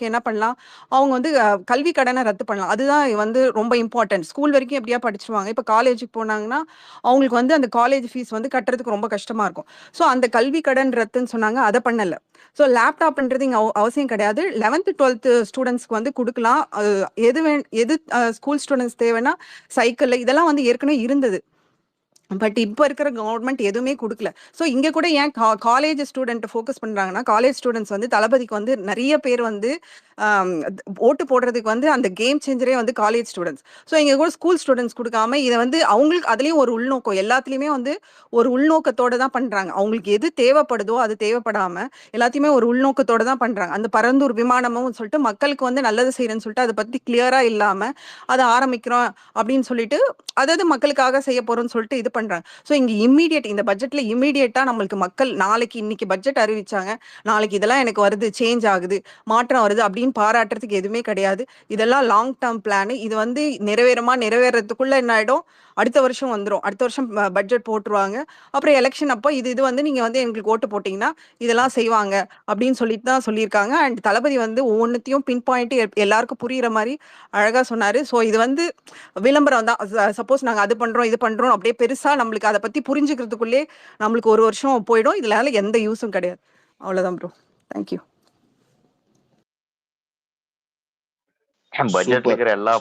ஸ்டூடெண்ட்ஸ்க்கு என்ன பண்ணலாம், அவங்க வந்து கல்வி கடனை ரத்து பண்ணலாம். அதுதான் வந்து ரொம்ப இம்பார்ட்டன்ட். ஸ்கூல் வரைக்கும் எப்படியா படிச்சிருவாங்க. இப்போ காலேஜுக்கு போனாங்கன்னா அவங்களுக்கு வந்து அந்த காலேஜ் ஃபீஸ் வந்து கட்டுறதுக்கு ரொம்ப கஷ்டமா இருக்கும். ஸோ அந்த கல்வி கடன் ரத்துன்னு சொன்னாங்க, அதை பண்ணல. ஸோ லேப்டாப்ன்றது இங்கே அவசியம் கிடையாது. 11th 12th ஸ்டூடெண்ட்ஸ்க்கு வந்து கொடுக்கலாம். எது ஸ்கூல் ஸ்டூடெண்ட்ஸ் தேவைன்னா சைக்கிள் இதெல்லாம் வந்து ஏற்கனவே இருந்தது. பட் இப்போ இருக்கிற கவர்மெண்ட் எதுவுமே கொடுக்கல. ஸோ இங்கே கூட ஏன் காலேஜ் ஸ்டூடெண்ட் ஃபோக்கஸ் பண்ணுறாங்கன்னா, காலேஜ் ஸ்டூடெண்ட்ஸ் வந்து தளபதிக்கு வந்து நிறைய பேர் வந்து ஓட்டு போடுறதுக்கு வந்து அந்த கேம் சேஞ்சரே வந்து காலேஜ் ஸ்டூடெண்ட்ஸ். ஸோ இங்கே கூட ஸ்கூல் ஸ்டூடெண்ட்ஸ் கொடுக்காம இதை வந்து அவங்களுக்கு அதுலேயும் ஒரு உள்நோக்கம், எல்லாத்துலேயுமே வந்து ஒரு உள்நோக்கத்தோடு தான் பண்ணுறாங்க. அவங்களுக்கு எது தேவைப்படுதோ அது தேவைப்படாமல் எல்லாத்தையுமே ஒரு உள்நோக்கத்தோடு தான் பண்ணுறாங்க. அந்த பரந்தூர் விமானமும் சொல்லிட்டு மக்களுக்கு வந்து நல்லது செய்யறேன்னு சொல்லிட்டு அதை பற்றி கிளியராக இல்லாமல் அதை ஆரம்பிக்கிறோம் அப்படின்னு சொல்லிட்டு அதாவது மக்களுக்காக செய்ய போறோம்னு சொல்லிட்டு இது பண்றாங்க. ஸோ இங்க இம்மீடியட் இந்த பட்ஜெட்ல இம்மீடியட்டா நம்மளுக்கு மக்கள் நாளைக்கு இன்னைக்கு பட்ஜெட் அறிவிச்சாங்க, நாளைக்கு இதெல்லாம் எனக்கு வருது, சேஞ்ச் ஆகுது, மாற்றம் வருது அப்படின்னு பாராட்டுறதுக்கு எதுவுமே கிடையாது. இதெல்லாம் லாங் டேர்ம் பிளான். இது வந்து நிறைவேறதுக்குள்ள என்ன ஆயிடும், அடுத்த வருஷம் வந்துடும். அடுத்த வருஷம் பட்ஜெட் போட்டுருவாங்க. அப்புறம் எலெக்ஷன் அப்போ இது வந்து நீங்க வந்து எங்களுக்கு ஓட்டு போட்டீங்கன்னா இதெல்லாம் செய்வாங்க அப்படின்னு சொல்லிட்டு தான் சொல்லியிருக்காங்க. அண்ட் தளபதி வந்து ஒவ்வொன்றுத்தையும் பின் பாயிண்ட் எல்லாருக்கும் புரியுற மாதிரி அழகா சொன்னாரு. ஸோ இது வந்து விளம்பரம் தான். சப்போஸ் நாங்கள் அது பண்றோம் இது பண்றோம் அப்படியே பெருசா நம்மளுக்கு அதை பத்தி புரிஞ்சுக்கிறதுக்குள்ளே நம்மளுக்கு ஒரு வருஷம் போயிடும். இதனால எந்த யூஸும் கிடையாது. அவ்வளவுதான் ப்ரோ. தேங்க்யூ. பட்ஜெட்ல இருக்கிற எல்லா